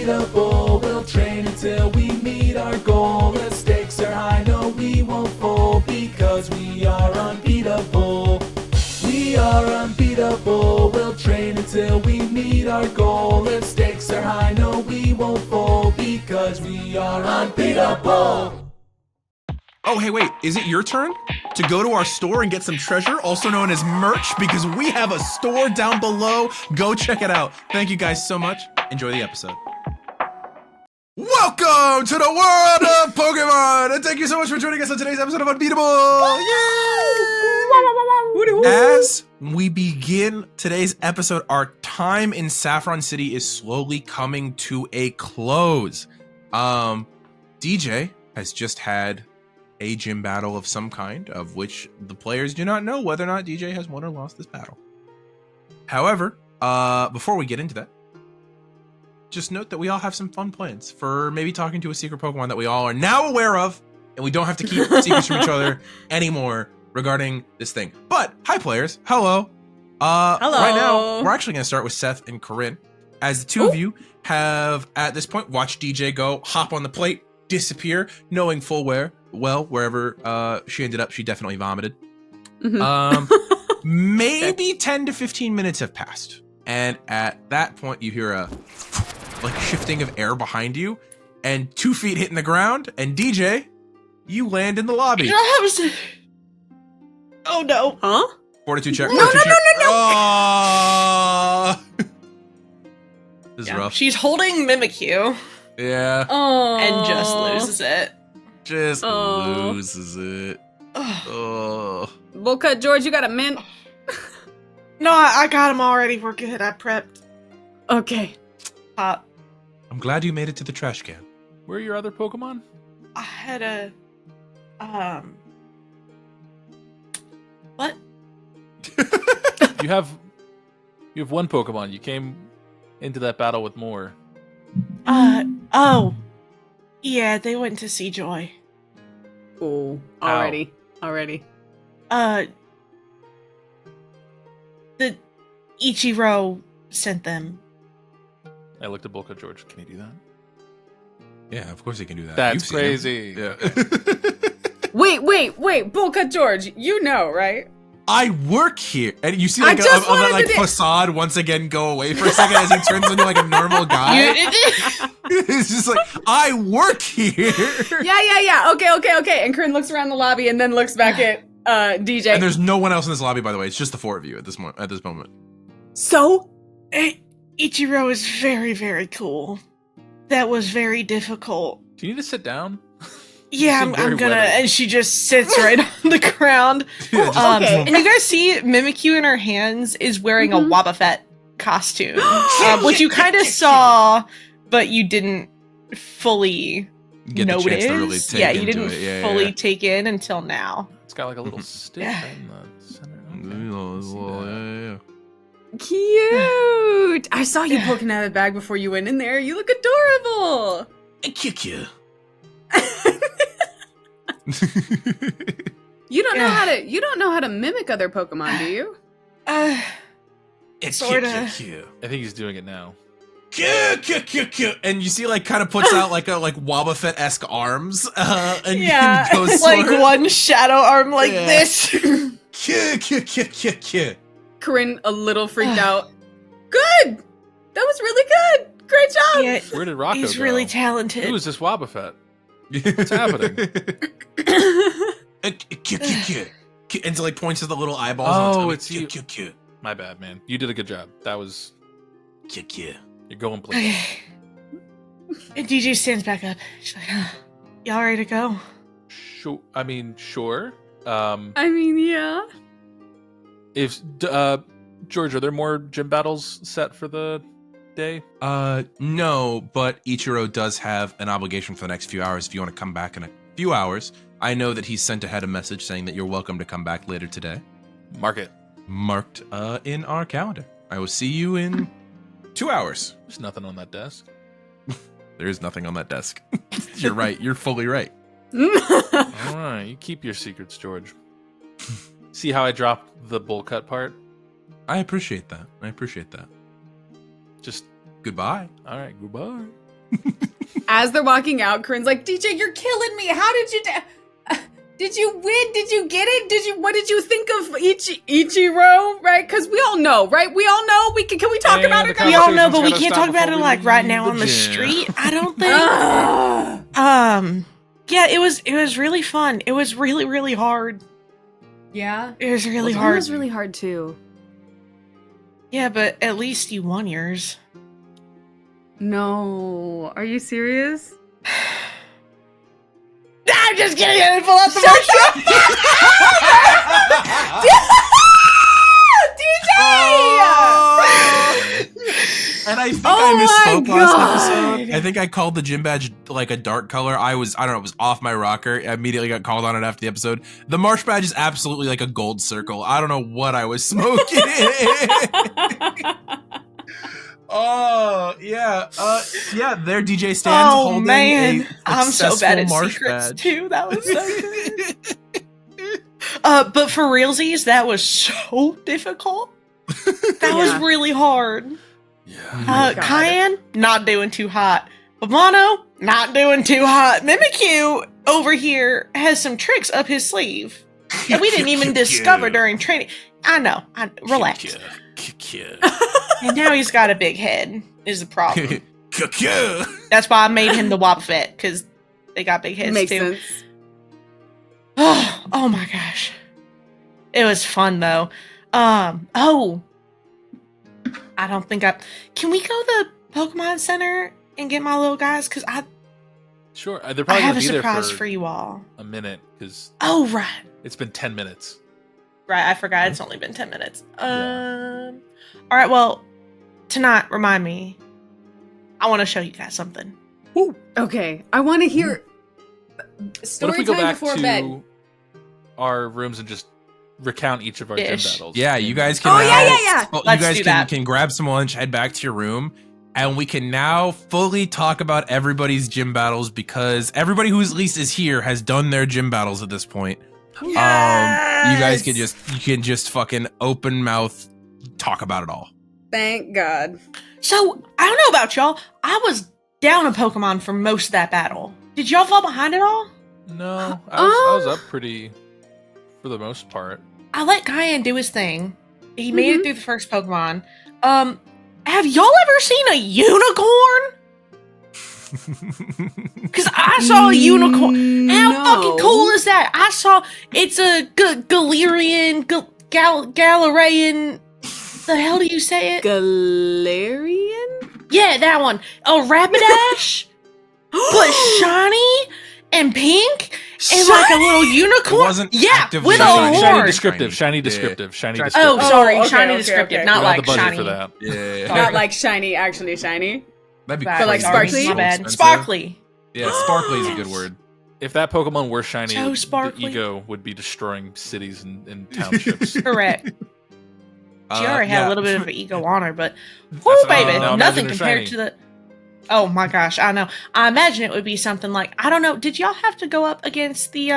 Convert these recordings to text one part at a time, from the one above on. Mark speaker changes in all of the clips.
Speaker 1: unbeatable. We'll train until we meet our goal. The stakes are high, no we won't fold, because we are unbeatable. We are unbeatable. We'll train until we meet our goal. If stakes are high, no we won't fold, because we are unbeatable.
Speaker 2: Oh, hey, wait, is it your turn to go to our store and get some treasure, also known as merch? Because we have a store down below. Go check it out. Thank you guys so much. Enjoy the episode. Welcome to the world of Pokemon, and thank you so much for joining us on today's episode of Unbeatable. Yay! As we begin today's episode, our time in Saffron City is slowly coming to a close. DJ has just had a gym battle of some kind, of which the players do not know whether or not DJ has won or lost this battle. However, before we get into that, just note that we all have some fun plans for maybe talking to a secret Pokemon that we all are now aware of, and we don't have to keep secrets from each other anymore regarding this thing. But, hi players, hello.
Speaker 3: Hello.
Speaker 2: Right now, we're actually going to start with Seth and Coryne, as the two of you have, at this point, watched DJ go, hop on the plate, disappear, knowing full well, wherever she ended up, she definitely vomited. Maybe 10 to 15 minutes have passed. And at that point, you hear a like shifting of air behind you, and 2 feet hitting the ground, and DJ, you land in the lobby.
Speaker 3: Oh no. Huh?
Speaker 2: Fortitude check.
Speaker 3: No.
Speaker 2: Oh! This is rough.
Speaker 3: She's holding Mimikyu.
Speaker 2: Yeah.
Speaker 3: Oh. And just loses it.
Speaker 2: Just loses it. Oh.
Speaker 4: Bowl cut, George, you got a mint?
Speaker 3: No, I got him already. We're good. I prepped.
Speaker 4: Okay.
Speaker 3: Pop.
Speaker 2: I'm glad you made it to the trash can.
Speaker 5: Where are your other Pokemon?
Speaker 3: I had a what?
Speaker 5: You have one Pokemon. You came into that battle with more.
Speaker 3: Oh. Yeah, they went to see Joy.
Speaker 4: Oh, already.
Speaker 3: The Ichiro sent them.
Speaker 5: I looked at Bulka George. Can he do that?
Speaker 2: Yeah, of course he can do that.
Speaker 5: That's
Speaker 2: You've seen him.
Speaker 5: crazy.
Speaker 2: Yeah.
Speaker 4: Wait, Bowl cut, George, you know, right?
Speaker 2: I work here, and you see like
Speaker 4: I just wanted
Speaker 2: that
Speaker 4: to
Speaker 2: facade once again go away for a second as he turns into like a normal guy. It's just like, I work here.
Speaker 4: Yeah. Okay. And Coryne looks around the lobby and then looks back at DJ.
Speaker 2: And there's no one else in this lobby, by the way. It's just the 4 of you at this moment.
Speaker 4: So?
Speaker 3: Ichiro is very, very cool. That was very difficult.
Speaker 5: Do you need to sit down?
Speaker 3: Yeah, I'm gonna.
Speaker 5: weathered.
Speaker 3: And she just sits right on the ground.
Speaker 4: Okay.
Speaker 3: And you guys see Mimikyu in her hands is wearing a Wobbuffet costume, which you kind of saw, but you didn't fully
Speaker 2: Get the
Speaker 3: notice.
Speaker 2: chance to really take
Speaker 3: Yeah, you
Speaker 2: into
Speaker 3: didn't
Speaker 2: it. Yeah,
Speaker 3: fully
Speaker 2: yeah.
Speaker 3: take in until now.
Speaker 5: It's got like a little stick in the center.
Speaker 2: Yeah.
Speaker 4: Cute. I saw you poking out of the bag before you went in there. You look adorable.
Speaker 2: I kick you.
Speaker 4: You don't know how to mimic other Pokemon, do you?
Speaker 2: It's
Speaker 3: Sorta.
Speaker 2: Q.
Speaker 5: I think he's doing it now.
Speaker 2: Q. And you see, like, kind of puts out like Wobbuffet-esque arms, and
Speaker 3: Yeah,
Speaker 2: goes
Speaker 3: it's like
Speaker 2: for it.
Speaker 3: one shadow arm like
Speaker 2: Yeah.
Speaker 3: this.
Speaker 2: Q.
Speaker 4: Coryne, a little freaked out. Good. That was really good. Great job.
Speaker 3: Yeah,
Speaker 5: Where did Rocco
Speaker 3: he's
Speaker 5: go?
Speaker 3: really talented.
Speaker 5: Who is this Wobbuffet? What's happening?
Speaker 2: Q. And so, like, points to the little eyeballs.
Speaker 5: Oh,
Speaker 2: and
Speaker 5: it's you.
Speaker 2: Q.
Speaker 5: My bad, man. You did a good job. That was...
Speaker 2: Q.
Speaker 5: You're going places.
Speaker 3: And DJ stands back up. She's like, y'all ready to go?
Speaker 5: Sure.
Speaker 4: Yeah.
Speaker 5: If George, are there more gym battles set for the day?
Speaker 2: No, but Ichiro does have an obligation for the next few hours if you want to come back in a few hours. I know that he's sent ahead a message saying that you're welcome to come back later today.
Speaker 5: Mark it.
Speaker 2: Marked in our calendar. I will see you in 2 hours.
Speaker 5: There's nothing on that desk.
Speaker 2: There is nothing on that desk. You're right. You're fully right.
Speaker 5: All right, you keep your secrets, George. See how I dropped the bowl cut part?
Speaker 2: I appreciate that.
Speaker 5: Just
Speaker 2: Goodbye.
Speaker 5: all right. Goodbye.
Speaker 4: As they're walking out, Corinne's like, DJ, you're killing me. How did you did you win? Did you get it? What did you think of Ichiro? Right? Because we all know, right? We all know. Can we talk about it?
Speaker 3: We all know, but we can't talk about it like right now on the street. I don't think. Yeah, it was really fun. It was really, really hard.
Speaker 4: Yeah.
Speaker 3: It was really hard.
Speaker 4: It was really hard too.
Speaker 3: Yeah, but at least you won yours.
Speaker 4: No. Are you serious?
Speaker 3: I'm just kidding. I didn't pull out the marshmallow.
Speaker 4: DJ!
Speaker 2: And I think I misspoke last episode. I think I called the gym badge like a dark color. I don't know, it was off my rocker. I immediately got called on it after the episode. The marsh badge is absolutely like a gold circle. I don't know what I was smoking. Oh, yeah. Yeah, there DJ stands holding a
Speaker 3: I'm so bad at
Speaker 2: marsh
Speaker 3: secrets
Speaker 2: badge.
Speaker 3: too. That was so good. But for realsies, that was so difficult. That was really hard.
Speaker 5: Yeah.
Speaker 3: Cayenne, not doing too hot. Pablano, not doing too hot. Mimikyu over here has some tricks up his sleeve that we didn't even discover during training. I know. Relax. And now he's got a big head, is the problem. That's why I made him the Wobbuffet, because they got big heads
Speaker 4: Makes
Speaker 3: too.
Speaker 4: sense.
Speaker 3: Oh my gosh. It was fun though. I don't think can we go to the Pokemon Center and get my little guys? Because
Speaker 5: Sure. They're
Speaker 3: I
Speaker 5: probably
Speaker 3: have
Speaker 5: going
Speaker 3: a
Speaker 5: to be there
Speaker 3: surprise
Speaker 5: for
Speaker 3: for you all.
Speaker 5: a minute because
Speaker 3: Oh, right.
Speaker 5: it's been 10 minutes.
Speaker 3: Right, I forgot it's only been 10 minutes. All right, well, tonight, remind me. I want to show you guys something.
Speaker 5: Woo.
Speaker 4: Okay, I want to hear
Speaker 5: What
Speaker 4: story
Speaker 5: if we go
Speaker 4: time
Speaker 5: back
Speaker 4: before
Speaker 5: to
Speaker 4: bed.
Speaker 5: our rooms and just recount each of our gym
Speaker 3: Ish.
Speaker 5: battles?
Speaker 2: Yeah, you guys can.
Speaker 4: Oh,
Speaker 2: now,
Speaker 4: yeah.
Speaker 2: well,
Speaker 3: Let's
Speaker 2: you guys
Speaker 3: do that.
Speaker 2: can grab some lunch, head back to your room, and we can now fully talk about everybody's gym battles because everybody who at least is here has done their gym battles at this point. You guys can just fucking open mouth talk about it all.
Speaker 4: Thank God.
Speaker 3: So, I don't know about y'all. I was down a Pokemon for most of that battle. Did y'all fall behind at all?
Speaker 5: No, I was up pretty for the most part.
Speaker 3: I let Cayenne do his thing. He made it through the first Pokemon. Have y'all ever seen a unicorn? Because I saw a unicorn. How fucking cool is that? I saw it's a Galarian, Galarian. The hell do you say it?
Speaker 4: Galarian?
Speaker 3: Yeah, that one. A Rapidash, but shiny and pink and like a little unicorn.
Speaker 2: It wasn't
Speaker 3: yeah,
Speaker 2: actively
Speaker 3: with a
Speaker 2: shiny.
Speaker 5: Shiny
Speaker 3: horn.
Speaker 5: descriptive, shiny
Speaker 2: Yeah.
Speaker 5: descriptive, shiny
Speaker 2: Oh,
Speaker 5: descriptive.
Speaker 3: Oh, sorry,
Speaker 4: okay,
Speaker 3: shiny
Speaker 4: okay,
Speaker 3: descriptive,
Speaker 4: okay.
Speaker 3: not
Speaker 5: We don't have
Speaker 3: like
Speaker 5: the budget
Speaker 3: shiny.
Speaker 5: for that.
Speaker 2: Yeah,
Speaker 3: Sorry.
Speaker 4: Not like shiny, actually shiny.
Speaker 2: that'd be
Speaker 3: But
Speaker 4: like
Speaker 2: crazy.
Speaker 4: sparkly?
Speaker 3: My bad.
Speaker 2: Expensive.
Speaker 3: Sparkly.
Speaker 2: Yeah, sparkly is a good word.
Speaker 5: If that Pokemon were shiny,
Speaker 3: So
Speaker 5: the
Speaker 3: sparkly.
Speaker 5: ego would be destroying cities and townships.
Speaker 3: Correct. She already had
Speaker 2: yeah.
Speaker 3: a little bit of an ego on her, but
Speaker 5: That's
Speaker 3: whoo,
Speaker 5: what I
Speaker 3: baby,
Speaker 5: mean. Now
Speaker 3: nothing
Speaker 5: imagine
Speaker 3: compared
Speaker 5: her
Speaker 3: to the. Oh my gosh, I know. I imagine it would be something like, I don't know. Did y'all have to go up against the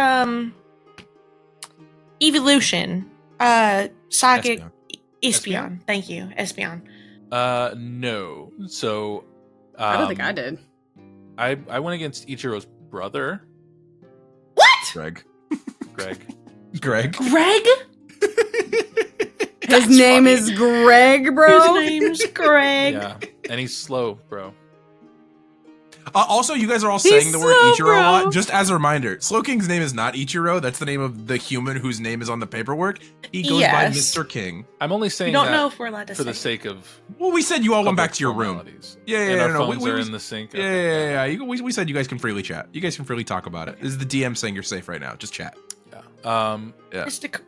Speaker 3: evolution? Psychic Espeon. Thank you, Espeon.
Speaker 5: No. So,
Speaker 4: I don't think I did.
Speaker 5: I went against Ichiro's brother,
Speaker 3: What?
Speaker 2: Greg.
Speaker 5: Greg.
Speaker 2: Greg.
Speaker 3: Greg?
Speaker 4: His name is Greg, bro.
Speaker 3: His name's Greg.
Speaker 5: Yeah, and he's slow, bro.
Speaker 2: Also, you guys are all
Speaker 4: He's
Speaker 2: saying the word
Speaker 4: slow,
Speaker 2: Ichiro a lot.
Speaker 4: bro.
Speaker 2: Just as a reminder, Slowking's name is not Ichiro. That's the name of the human whose name is on the paperwork. He goes by
Speaker 3: Yes.
Speaker 2: Mr. King.
Speaker 5: I'm only
Speaker 3: We
Speaker 5: saying
Speaker 3: don't
Speaker 5: that
Speaker 3: know if we're allowed to
Speaker 5: for
Speaker 3: say.
Speaker 5: the sake of.
Speaker 2: Well, we said you all went
Speaker 5: public
Speaker 2: back to your room.
Speaker 5: formalities.
Speaker 2: Yeah,
Speaker 5: and our
Speaker 2: no.
Speaker 5: phones are in the sync.
Speaker 2: Yeah. We said you guys can freely chat. You guys can freely talk about it. This is the DM saying you're safe right now. Just chat.
Speaker 5: Yeah.
Speaker 2: Yeah.
Speaker 3: Mr.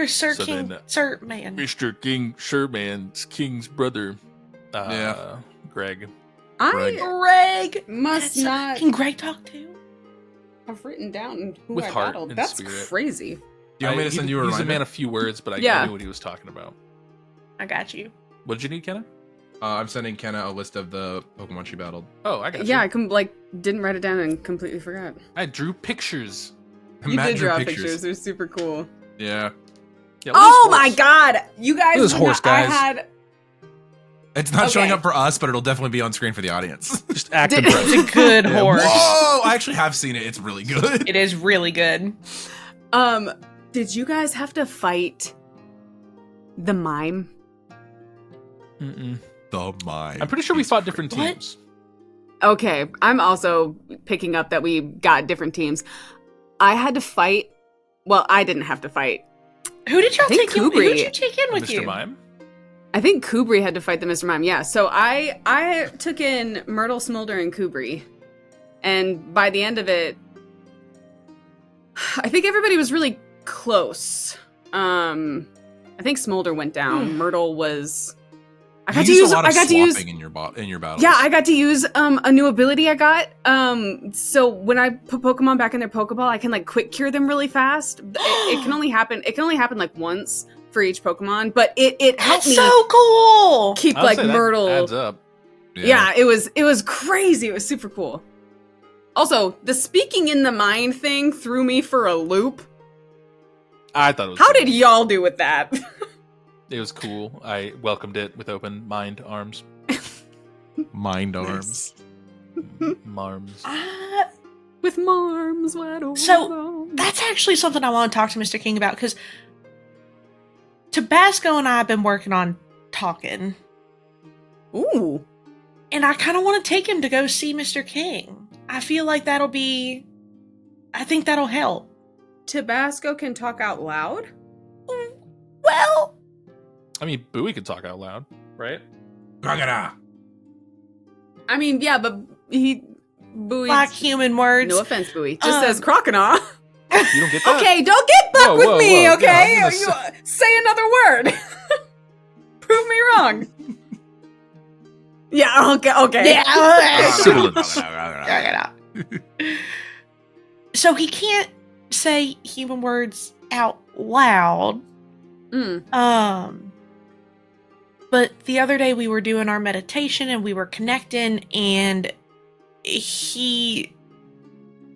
Speaker 3: Sir
Speaker 5: So
Speaker 3: King,
Speaker 5: then,
Speaker 3: Sir Man.
Speaker 5: Mr. King Sherman's King's brother.
Speaker 2: Yeah.
Speaker 5: Greg.
Speaker 2: Greg.
Speaker 3: Greg.
Speaker 4: must
Speaker 3: That's-
Speaker 4: not
Speaker 3: Can Greg talk too?
Speaker 4: have written down who
Speaker 5: With
Speaker 4: I
Speaker 5: heart
Speaker 4: battled.
Speaker 5: and
Speaker 4: That's
Speaker 5: spirit.
Speaker 4: crazy.
Speaker 2: Do you want me to send you a
Speaker 5: He's a
Speaker 2: reminder?
Speaker 5: man of few words, but I
Speaker 4: Yeah.
Speaker 5: knew what he was talking about.
Speaker 3: I got you.
Speaker 5: What did you need, Kenna?
Speaker 2: I'm sending Kenna a list of the Pokemon she battled.
Speaker 5: Oh, I got
Speaker 4: Yeah,
Speaker 5: you.
Speaker 4: I didn't write it down and completely forgot.
Speaker 5: I drew pictures.
Speaker 4: You
Speaker 2: Matt
Speaker 4: did
Speaker 2: drew
Speaker 4: draw pictures. They're super cool.
Speaker 2: Yeah.
Speaker 5: Yeah,
Speaker 4: Oh
Speaker 5: look at
Speaker 4: my
Speaker 5: this horse.
Speaker 4: god! You guys,
Speaker 5: Look at this horse,
Speaker 4: I
Speaker 5: guys.
Speaker 4: had
Speaker 2: It's not showing
Speaker 4: Okay.
Speaker 2: up for us, but it'll definitely be on screen for the audience.
Speaker 5: Just act
Speaker 4: Did-
Speaker 5: impressed.
Speaker 3: It's a good
Speaker 2: Yeah.
Speaker 3: horse.
Speaker 2: Whoa! I actually have seen it. It's really good.
Speaker 3: It is really good.
Speaker 4: Did you guys have to fight the mime?
Speaker 5: Mm-mm.
Speaker 2: The mind.
Speaker 5: I'm pretty sure we fought different
Speaker 3: What?
Speaker 5: teams.
Speaker 4: Okay, I'm also picking up that we got different teams. I had to fight. Well, I didn't have to fight.
Speaker 3: Who did y'all
Speaker 4: I think
Speaker 3: take in? Who
Speaker 4: Kubri-
Speaker 3: did you take in with
Speaker 5: Mr.
Speaker 3: you?
Speaker 5: Mime.
Speaker 4: I think Kubri had to fight the Mr. Mime. Yeah, so I took in Myrtle, Smolder, and Kubri, and by the end of it, I think everybody was really close. I think Smolder went down. Myrtle was. I got to use. I got to use.
Speaker 2: in your battles.
Speaker 4: Yeah, I got to use a new ability I got. So when I put Pokemon back in their Pokeball, I can like quick cure them really fast. It can only happen. It can only happen like once for each Pokemon, but it helped
Speaker 3: That's
Speaker 4: me
Speaker 3: so cool.
Speaker 4: keep
Speaker 5: I would
Speaker 4: like
Speaker 5: say that
Speaker 4: Myrtle.
Speaker 5: adds up.
Speaker 4: Yeah, it was crazy. It was super cool. Also, the speaking in the mind thing threw me for a loop.
Speaker 5: I thought it was
Speaker 4: How
Speaker 5: cool.
Speaker 4: did y'all do with that?
Speaker 5: It was cool. I welcomed it with open mind arms.
Speaker 2: Mind arms.
Speaker 5: Marms.
Speaker 4: With Marms wide open.
Speaker 3: So, That's actually something I want to talk to Mr. King about, because Tabasco and I have been working on talking,
Speaker 4: Ooh.
Speaker 3: and I kind of want to take him to go see Mr. King. I feel like I think that'll help.
Speaker 4: Tabasco can talk out loud?
Speaker 3: Well,
Speaker 5: I mean, Bowie could talk out loud, right?
Speaker 2: Gagara.
Speaker 4: I mean, yeah, but Bowie.
Speaker 3: like human words.
Speaker 4: No offense, Bowie. Just says Croconaw.
Speaker 5: You don't get that?
Speaker 4: Okay, don't get buck
Speaker 5: Whoa,
Speaker 4: with
Speaker 5: whoa,
Speaker 4: me,
Speaker 5: whoa.
Speaker 4: okay?
Speaker 5: Yeah, I was gonna
Speaker 4: Say another word. Prove me wrong. Yeah, okay.
Speaker 3: Yeah. So he can't say human words out loud.
Speaker 4: Mm.
Speaker 3: But the other day we were doing our meditation and we were connecting, and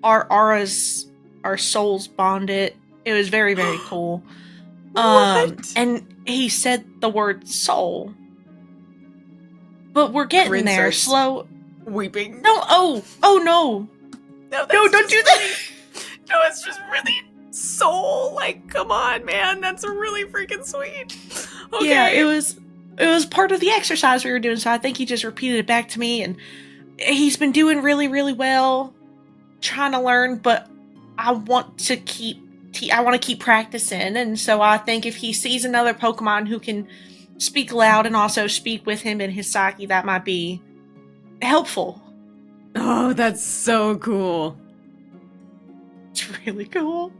Speaker 3: our auras, our souls bonded. It was very, very cool.
Speaker 4: What?
Speaker 3: And he said the word soul. But we're getting there.
Speaker 4: Princess.
Speaker 3: Slow.
Speaker 4: Weeping.
Speaker 3: No, no.
Speaker 4: No,
Speaker 3: Don't do that.
Speaker 4: No, it's just really soul. Like, come on, man. That's really freaking sweet. Okay.
Speaker 3: Yeah, it was part of the exercise we were doing, so I think he just repeated it back to me, and he's been doing really, really well, trying to learn, but I want to keep practicing, and so I think if he sees another Pokemon who can speak loud and also speak with him in his psyche, that might be helpful.
Speaker 4: Oh, that's so cool.
Speaker 3: It's really cool.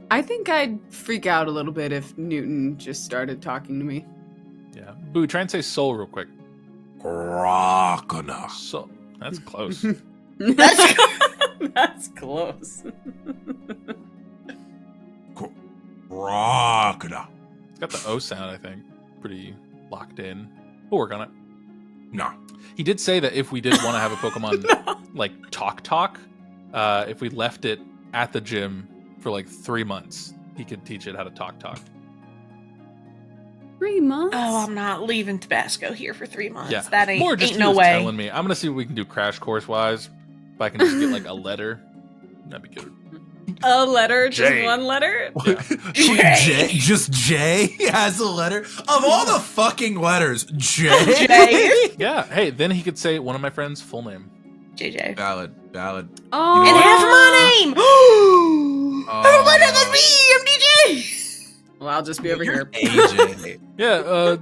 Speaker 4: I think I'd freak out a little bit if Newton just started talking to me.
Speaker 5: Yeah. Bowie, try and say soul real quick.
Speaker 2: Crocona.
Speaker 5: Soul. That's close.
Speaker 4: That's close.
Speaker 2: Crocona.
Speaker 5: It's got the O sound, I think. Pretty locked in. We'll work on it.
Speaker 2: No.
Speaker 5: He did say that if we did want to have a Pokemon like talk, if we left it at the gym for like 3 months, he could teach it how to talk.
Speaker 4: 3 months?
Speaker 3: Oh, I'm not leaving Tabasco here for 3 months.
Speaker 5: Yeah.
Speaker 3: That
Speaker 5: More just
Speaker 3: ain't
Speaker 5: he
Speaker 3: no
Speaker 5: was
Speaker 3: way.
Speaker 5: telling me. I'm gonna see what we can do crash course wise. If I can just get like a letter, that'd be good.
Speaker 4: A letter? Just
Speaker 2: J.
Speaker 4: one letter?
Speaker 2: J. Just J has a letter? Of all the fucking letters, J?
Speaker 3: J.
Speaker 5: Yeah. Hey, then he could say one of my friends' full name.
Speaker 3: JJ.
Speaker 2: Valid.
Speaker 4: Oh.
Speaker 3: And half my name!
Speaker 2: Oh,
Speaker 3: my name is me! I'm DJ!
Speaker 4: Well, I'll just be over
Speaker 2: You're
Speaker 4: here.
Speaker 2: AJ.
Speaker 5: Yeah.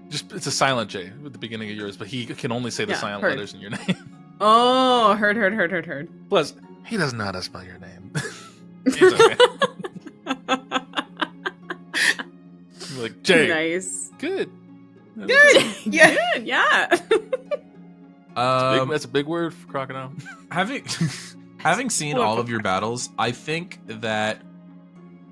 Speaker 5: Just it's a silent J at the beginning of yours, but he can only say the
Speaker 4: Yeah,
Speaker 5: silent
Speaker 4: heard.
Speaker 5: letters in your name.
Speaker 4: Oh, heard.
Speaker 5: Plus, he doesn't know how to spell your name. It's okay. You're like J.
Speaker 4: Nice.
Speaker 5: Good.
Speaker 3: Yeah.
Speaker 4: Good, yeah.
Speaker 5: That's a big word for crocodile.
Speaker 2: Having seen all of your battles, I think that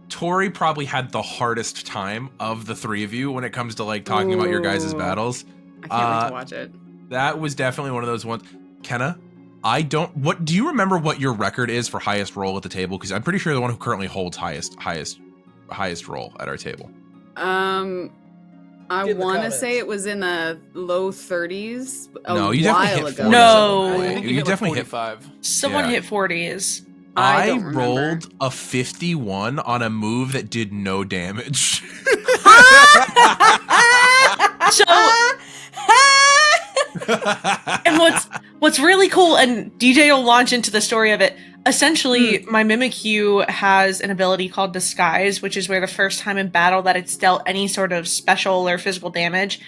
Speaker 2: Torie probably had the hardest time of the three of you when it comes to like talking about your guys'
Speaker 4: Ooh.
Speaker 2: battles.
Speaker 4: I can't wait to watch it.
Speaker 2: That was definitely one of those ones. Kenna, what do you remember what your record is for highest roll at the table? Because I'm pretty sure you're the one who currently holds highest roll at our table.
Speaker 4: I
Speaker 1: Get in the
Speaker 4: want to
Speaker 1: comments.
Speaker 4: say it was in the low 30s
Speaker 2: No, you
Speaker 4: while
Speaker 2: definitely hit
Speaker 4: ago.
Speaker 2: 40.
Speaker 3: No.
Speaker 5: I
Speaker 2: You
Speaker 5: think you,
Speaker 2: definitely hit
Speaker 5: 45.
Speaker 3: Someone
Speaker 2: Yeah.
Speaker 3: hit 40s.
Speaker 4: I
Speaker 2: I
Speaker 4: don't remember.
Speaker 2: rolled a 51 on a move that did no damage.
Speaker 3: So, and what's really cool, and DJ will launch into the story of it. Essentially, my Mimikyu has an ability called Disguise, which is where the first time in battle that it's dealt any sort of special or physical damage,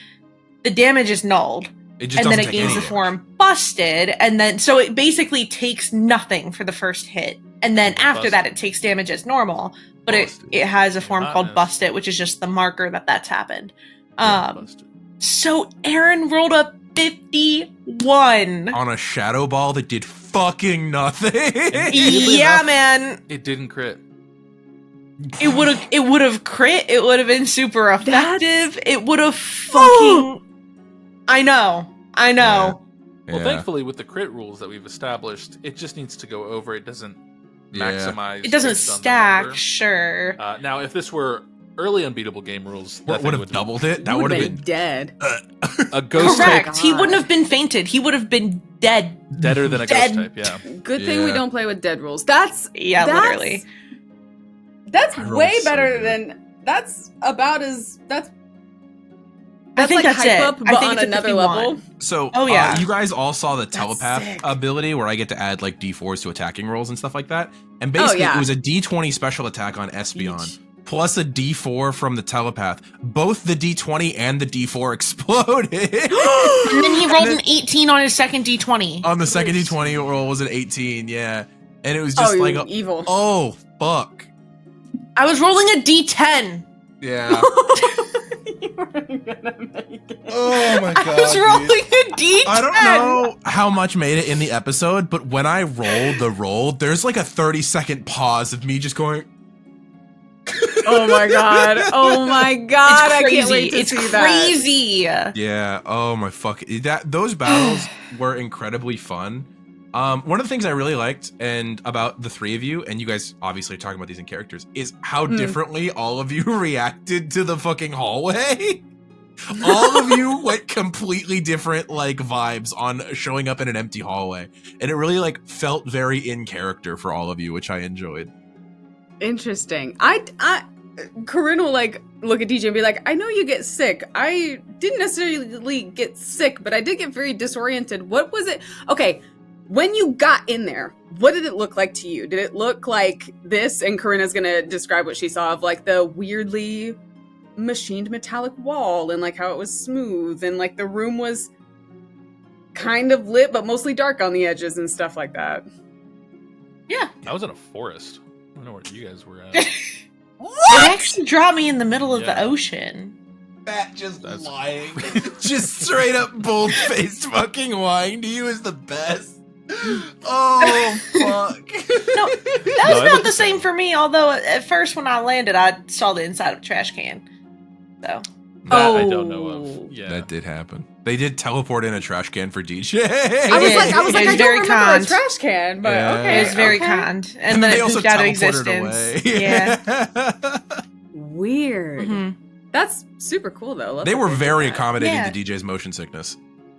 Speaker 3: the damage is nulled.
Speaker 2: It just
Speaker 3: And then
Speaker 2: doesn't
Speaker 3: it
Speaker 2: take
Speaker 3: gains
Speaker 2: any
Speaker 3: the
Speaker 2: damage.
Speaker 3: form Busted, and then so it basically takes nothing for the first hit. And then after that, it takes damage as normal, but
Speaker 2: Busted.
Speaker 3: it has a form called
Speaker 5: Hotness.
Speaker 3: Busted, which is just the marker that's happened.
Speaker 5: Busted.
Speaker 3: So Aaron rolled a 51.
Speaker 2: On a shadow ball that did fucking nothing.
Speaker 5: Weirdly
Speaker 3: Yeah,
Speaker 5: enough,
Speaker 3: man.
Speaker 5: It didn't crit.
Speaker 3: It would have crit. It would have been super effective.
Speaker 4: That's-
Speaker 3: It would have fucking. I know.
Speaker 5: Well,
Speaker 2: Yeah.
Speaker 5: thankfully, with the crit rules that we've established, it just needs to go over. It doesn't
Speaker 2: Yeah.
Speaker 5: maximize.
Speaker 3: It doesn't
Speaker 5: based on the
Speaker 3: stack.
Speaker 5: number.
Speaker 3: Sure.
Speaker 5: Now, if this were early Unbeatable game rules, that
Speaker 2: Would
Speaker 5: thing
Speaker 2: have doubled it. That
Speaker 4: You
Speaker 2: would have
Speaker 4: would've
Speaker 2: been
Speaker 4: dead.
Speaker 5: a ghost
Speaker 3: Correct.
Speaker 5: type
Speaker 3: He wouldn't have been fainted. He would have been dead.
Speaker 5: deader than a
Speaker 3: Dead.
Speaker 5: ghost type. Yeah.
Speaker 4: Good thing we
Speaker 2: Yeah.
Speaker 4: don't play with dead rules. That's
Speaker 3: Literally.
Speaker 4: That's
Speaker 2: I rolled
Speaker 4: way
Speaker 2: so
Speaker 4: better
Speaker 2: good.
Speaker 4: than that's about as that's
Speaker 3: I think
Speaker 4: like
Speaker 3: that's
Speaker 4: hype
Speaker 3: it.
Speaker 4: up,
Speaker 3: I
Speaker 4: but
Speaker 3: think
Speaker 4: on
Speaker 3: it's a
Speaker 4: another
Speaker 3: 51.
Speaker 4: level.
Speaker 2: So,
Speaker 3: Oh, yeah.
Speaker 2: you guys all saw the telepath
Speaker 4: sick.
Speaker 2: ability where I get to add like D4s to attacking rolls and stuff like that. And basically,
Speaker 4: yeah.
Speaker 2: it was a D20 special attack on Espeon,
Speaker 4: Each.
Speaker 2: plus a D4 from the telepath. Both the D20 and the D4 exploded.
Speaker 3: And then he rolled an 18 on his second D20.
Speaker 2: On the second D20 roll was an 18, yeah. And it was just
Speaker 4: Oh,
Speaker 2: like,
Speaker 4: you evil.
Speaker 2: oh, fuck.
Speaker 3: I was rolling a D10.
Speaker 2: Yeah.
Speaker 4: You weren't gonna make it.
Speaker 2: Oh my god.
Speaker 3: I was rolling a D10.
Speaker 2: I don't know how much made it in the episode, but when I rolled the roll, there's like a 30-second pause of me just going,
Speaker 4: Oh my god. Oh my god. I can't wait to
Speaker 3: It's
Speaker 4: see
Speaker 3: crazy.
Speaker 2: yeah, oh my fuck. Those battles were incredibly fun. One of the things I really liked and about the three of you, and you guys obviously are talking about these in characters, is how differently all of you reacted to the fucking hallway. All of you went completely different like vibes on showing up in an empty hallway. And it really like felt very in character for all of you, which I enjoyed.
Speaker 4: Interesting. Coryne will like look at DJ and be like, I know you get sick. I didn't necessarily get sick, but I did get very disoriented. What was it? Okay, when you got in there, what did it look like to you? Did it look like this? And Corinna's gonna describe what she saw of like the weirdly machined metallic wall and like how it was smooth and like the room was kind of lit but mostly dark on the edges and stuff like that.
Speaker 3: Yeah.
Speaker 5: I was in a forest. I don't know where you guys were at.
Speaker 3: It actually dropped me in the middle of the
Speaker 5: Yeah.
Speaker 3: ocean.
Speaker 2: That just
Speaker 5: That's-
Speaker 2: lying. Just straight up bold-faced fucking lying to you is the best. Oh, fuck.
Speaker 3: No, that was
Speaker 5: No, it
Speaker 3: about
Speaker 5: looked
Speaker 3: the same for me, although at first when I landed, I saw the inside of a trash can. So,
Speaker 5: That I don't know of. Yeah.
Speaker 2: That did happen. They did teleport in a trash can for DJ.
Speaker 4: I was
Speaker 3: did.
Speaker 4: like,
Speaker 3: It was
Speaker 4: I don't
Speaker 3: very
Speaker 4: remember
Speaker 3: kind.
Speaker 4: a trash can, but
Speaker 2: Yeah.
Speaker 4: okay.
Speaker 3: it was very
Speaker 4: okay.
Speaker 3: kind. And
Speaker 2: And
Speaker 3: then
Speaker 2: they
Speaker 3: it
Speaker 2: also
Speaker 3: pooped out of
Speaker 2: teleported
Speaker 3: existence.
Speaker 2: away.
Speaker 3: Yeah.
Speaker 4: Weird.
Speaker 3: Mhm.
Speaker 4: That's super cool though. Love
Speaker 2: They
Speaker 4: that
Speaker 2: were
Speaker 4: did
Speaker 2: very
Speaker 4: that.
Speaker 2: accommodating
Speaker 3: Yeah.
Speaker 2: to DJ's motion sickness.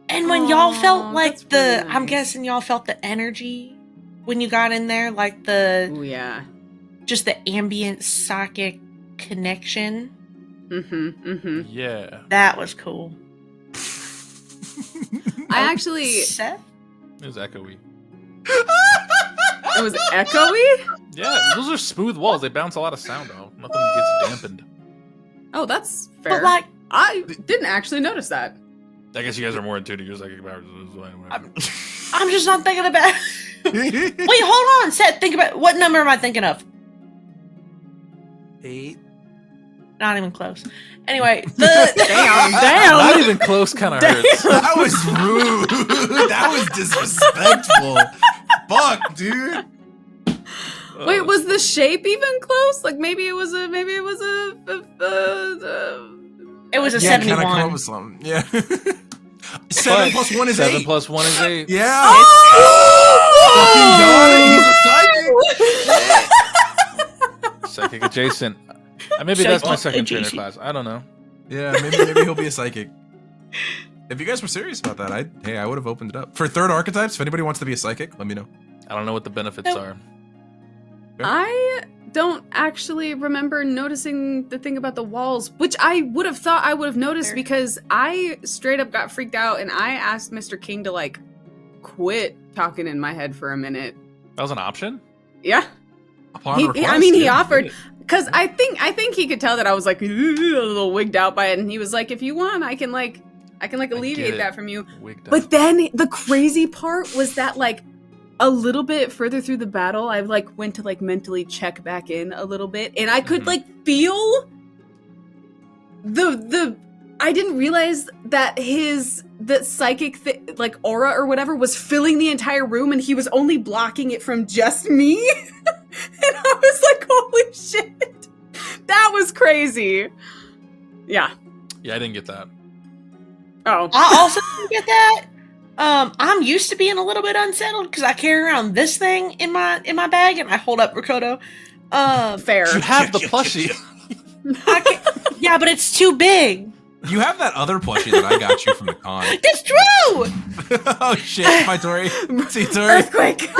Speaker 3: And when y'all felt
Speaker 4: Aw,
Speaker 3: like
Speaker 4: that's really
Speaker 3: I'm
Speaker 4: nice.
Speaker 3: guessing y'all felt the energy when you got in there, like the
Speaker 4: Oh yeah.
Speaker 3: just the ambient psychic connection.
Speaker 4: Mm-hmm.
Speaker 5: Yeah.
Speaker 3: That was cool.
Speaker 4: I actually
Speaker 3: Seth?
Speaker 5: It was echoey.
Speaker 4: it was echoey.
Speaker 5: Yeah, those are smooth walls. They bounce a lot of sound out. Nothing gets dampened.
Speaker 4: Oh, that's fair.
Speaker 3: But like,
Speaker 4: I didn't actually notice that.
Speaker 5: I guess you guys are more in tune to your psychic powers.
Speaker 3: I'm just not thinking about. Wait, hold on, Seth. Think about what number am I thinking of?
Speaker 2: 8.
Speaker 3: Not even close. Anyway, the
Speaker 4: Damn.
Speaker 5: Not even close kind of hurts.
Speaker 2: That was rude. That was disrespectful. Fuck, dude.
Speaker 4: Wait, was the shape even close? Like maybe it was a
Speaker 3: it was a
Speaker 2: Yeah, can I come
Speaker 3: 71.
Speaker 2: up with something? Yeah. 7 plus 1 is
Speaker 5: 7
Speaker 2: 8.
Speaker 5: plus 1 is 8.
Speaker 2: Yeah.
Speaker 4: Oh!
Speaker 2: Fucking got it. He's a psychic.
Speaker 5: Psychic adjacent. Maybe that's my
Speaker 3: Psychic
Speaker 5: second trainer
Speaker 3: adjacent.
Speaker 5: class. I don't know.
Speaker 2: Yeah, maybe he'll be a psychic. If you guys were serious about that, I would have opened it up. For third archetypes, if anybody wants to be a psychic, let me know.
Speaker 5: I don't know what the benefits are.
Speaker 4: I don't actually remember noticing the thing about the walls, which I would have thought I would have noticed because I straight up got freaked out and I asked Mr. King to like quit talking in my head for a minute.
Speaker 5: That was an option?
Speaker 4: Yeah.
Speaker 2: Upon request,
Speaker 4: he
Speaker 2: yeah,
Speaker 4: offered because I think he could tell that I was like a little wigged out by it, and he was like, if you want, I can alleviate that from you. But then the crazy part was that like a little bit further through the battle, I like went to like mentally check back in a little bit, and I could like feel the I didn't realize that that psychic like aura or whatever was filling the entire room, and he was only blocking it from just me. And I was like, holy shit, that was crazy. Yeah,
Speaker 5: I didn't get that.
Speaker 4: Oh,
Speaker 3: I also didn't get that. I'm used to being a little bit unsettled because I carry around this thing in my bag and I hold up Ricoto.
Speaker 4: Fair.
Speaker 5: You have the plushie.
Speaker 3: Yeah, but it's too big.
Speaker 2: You have that other plushie that I got you from the con.
Speaker 3: That's true.
Speaker 2: Oh shit! Bye, Torie. See Torie.
Speaker 4: Earthquake.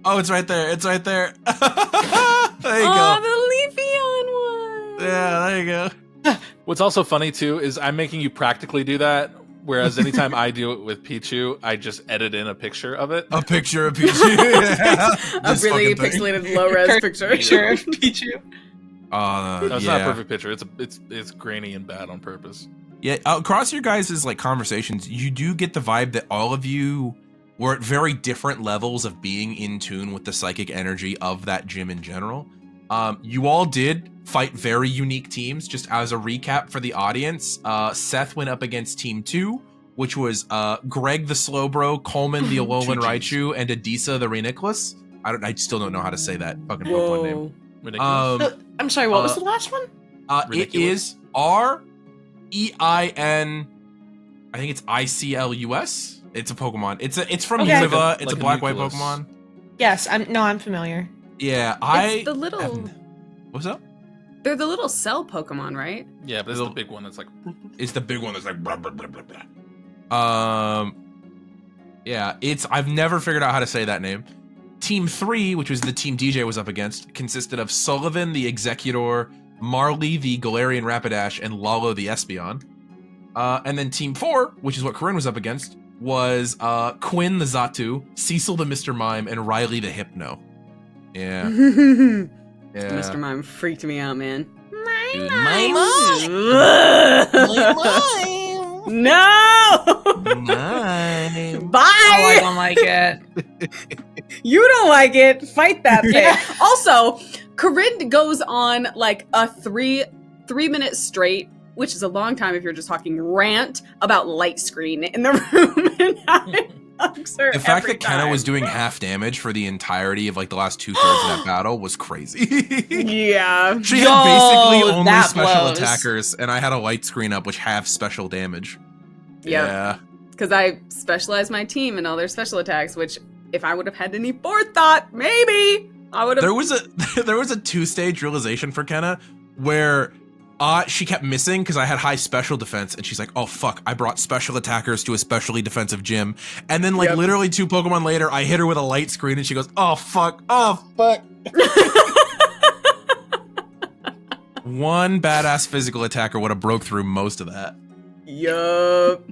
Speaker 2: Oh, it's right there. It's right there. There you
Speaker 4: Oh,
Speaker 2: go.
Speaker 4: the Leafeon one.
Speaker 2: Yeah, there you go.
Speaker 5: What's also funny too is I'm making you practically do that, whereas anytime I do it with Pichu, I just edit in a picture of it.
Speaker 2: A picture of Pichu. Yeah.
Speaker 4: A
Speaker 2: This
Speaker 4: really
Speaker 2: fucking thing.
Speaker 4: pixelated low-res picture.
Speaker 3: Picture of Pichu.
Speaker 5: No, it's
Speaker 2: yeah.
Speaker 5: not a perfect picture. It's grainy and bad on purpose.
Speaker 2: Yeah, across your guys' like conversations, you do get the vibe that all of you were at very different levels of being in tune with the psychic energy of that gym in general. You all did fight very unique teams. Just as a recap for the audience, Seth went up against Team 2, which was Greg the Slowbro, Coleman the Alolan Raichu, and Adisa the Rainiclus. I still don't know how to say that fucking Pokemon name.
Speaker 5: Ridiculous.
Speaker 3: I'm sorry, what was the last one?
Speaker 2: It is REIN. I think it's ICLUS. It's a Pokemon. It's from
Speaker 3: Okay.
Speaker 2: Univa. It's
Speaker 5: Like
Speaker 2: a
Speaker 5: a
Speaker 2: black white
Speaker 5: nucleus.
Speaker 2: Pokemon.
Speaker 3: Yes, I'm familiar.
Speaker 2: Yeah,
Speaker 4: It's the little.
Speaker 2: What's up?
Speaker 4: They're the little cell Pokemon, right?
Speaker 5: Yeah, but it's the big one that's like.
Speaker 2: It's the big one that's like blah, blah, blah, blah, blah. Yeah, I've never figured out how to say that name. Team 3, which was the team DJ was up against, consisted of Sullivan the Executor, Marley the Galarian Rapidash, and Lalo the Espeon. And then Team 4, which is what Coryne was up against, was Quinn the Xatu, Cecil the Mr. Mime, and Riley the Hypno. Yeah. Yeah.
Speaker 4: Mr. Mime freaked me out, man.
Speaker 2: Dude,
Speaker 4: No!
Speaker 2: Mime.
Speaker 4: Bye!
Speaker 3: Oh, I don't like it.
Speaker 4: You don't like it. Fight that thing.
Speaker 3: Yeah.
Speaker 4: Also, Coryne goes on like a three minute straight, which is a long time if you're just talking, rant about light screen in the room. And I hugs her
Speaker 2: The fact
Speaker 4: every
Speaker 2: that Kenna
Speaker 4: time.
Speaker 2: was doing half damage for the entirety of like the last 2/3 of that battle was crazy.
Speaker 4: Yeah.
Speaker 2: She had basically
Speaker 3: Yo,
Speaker 2: only
Speaker 3: that
Speaker 2: special
Speaker 3: blows.
Speaker 2: attackers, and I had a light screen up which have special damage.
Speaker 4: Yep.
Speaker 2: Yeah.
Speaker 4: Because I specialized my team in all their special attacks, which if I would have had any forethought, maybe I would have.
Speaker 2: There was a 2-stage realization for Kenna where she kept missing because I had high special defense, and she's like, "Oh fuck! I brought special attackers to a specially defensive gym." And then, like,
Speaker 4: Yep.
Speaker 2: literally 2 Pokemon later, I hit her with a light screen, and she goes, "Oh fuck! Oh fuck!" One badass physical attacker would have broke through most of that.
Speaker 4: Yup.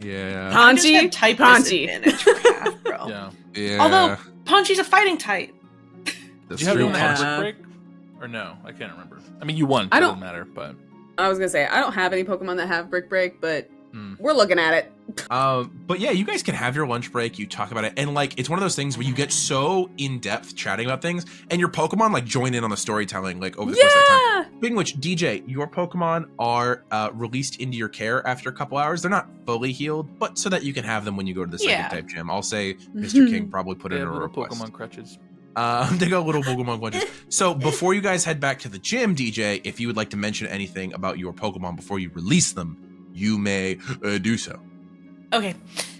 Speaker 2: Yeah.
Speaker 3: I just
Speaker 4: Punchy.
Speaker 3: had type
Speaker 4: Punchy.
Speaker 3: disadvantage for half, bro.
Speaker 5: Yeah.
Speaker 2: Yeah.
Speaker 3: Although Punchy's a fighting type.
Speaker 2: that's
Speaker 5: Do you have
Speaker 2: true.
Speaker 5: one
Speaker 4: Yeah.
Speaker 5: on break? Or no? I can't remember. I mean, you won.
Speaker 4: I
Speaker 5: It
Speaker 4: don't-
Speaker 5: doesn't matter, but.
Speaker 4: I was gonna say I don't have any Pokemon that have Brick Break, but
Speaker 5: Hmm.
Speaker 4: we're looking at it.
Speaker 2: But yeah, you guys can have your lunch break. You talk about it, and like it's one of those things where you get so in depth chatting about things, and your Pokemon like join in on the storytelling like over the course of that time.
Speaker 4: Yeah.
Speaker 2: Speaking of which, DJ, your Pokemon are released into your care after a couple hours. They're not fully healed, but so that you can have them when you go to the psychic
Speaker 3: Yeah.
Speaker 2: type gym. I'll say Mr. King probably put
Speaker 5: They
Speaker 2: in
Speaker 5: have
Speaker 2: a
Speaker 5: little
Speaker 2: request.
Speaker 5: Pokemon crutches.
Speaker 2: They got little Pokemon lunches. So before you guys head back to the gym, DJ, if you would like to mention anything about your Pokemon before you release them, you may do so.
Speaker 3: Okay,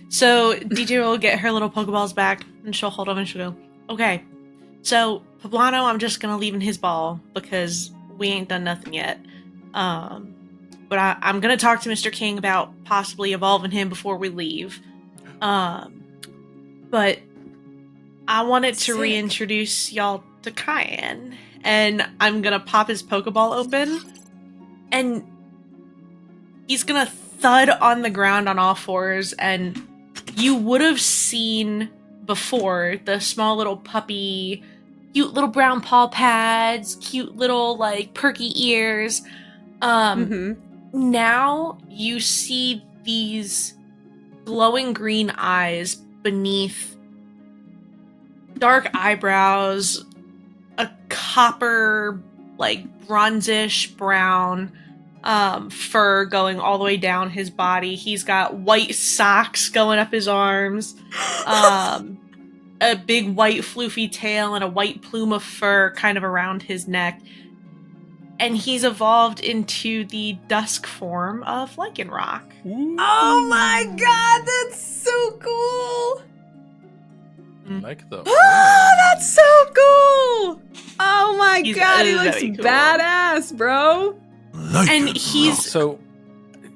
Speaker 3: so DJ will get her little Pokeballs back, and she'll hold them, and she'll go, okay, so Pablano, I'm just gonna leave in his ball, because we ain't done nothing yet. but I'm gonna talk to Mr. King about possibly evolving him before we leave. But I wanted to
Speaker 4: Sick.
Speaker 3: reintroduce y'all to Cayenne, and I'm gonna pop his Pokeball open, and he's gonna thud on the ground on all fours, and you would have seen before the small little puppy, cute little brown paw pads, cute little like perky ears. Now you see these glowing green eyes beneath dark eyebrows, a copper, like bronzish brown fur going all the way down his body. He's got white socks going up his arms, a big white floofy tail, and a white plume of fur kind of around his neck. And he's evolved into the dusk form of Lycanroc.
Speaker 4: Oh my god, that's so cool!
Speaker 5: Like the
Speaker 4: Oh, that's so cool! Oh my
Speaker 3: He's
Speaker 4: god, he
Speaker 3: very
Speaker 4: looks
Speaker 3: cool.
Speaker 4: badass, bro.
Speaker 3: And he's
Speaker 5: So,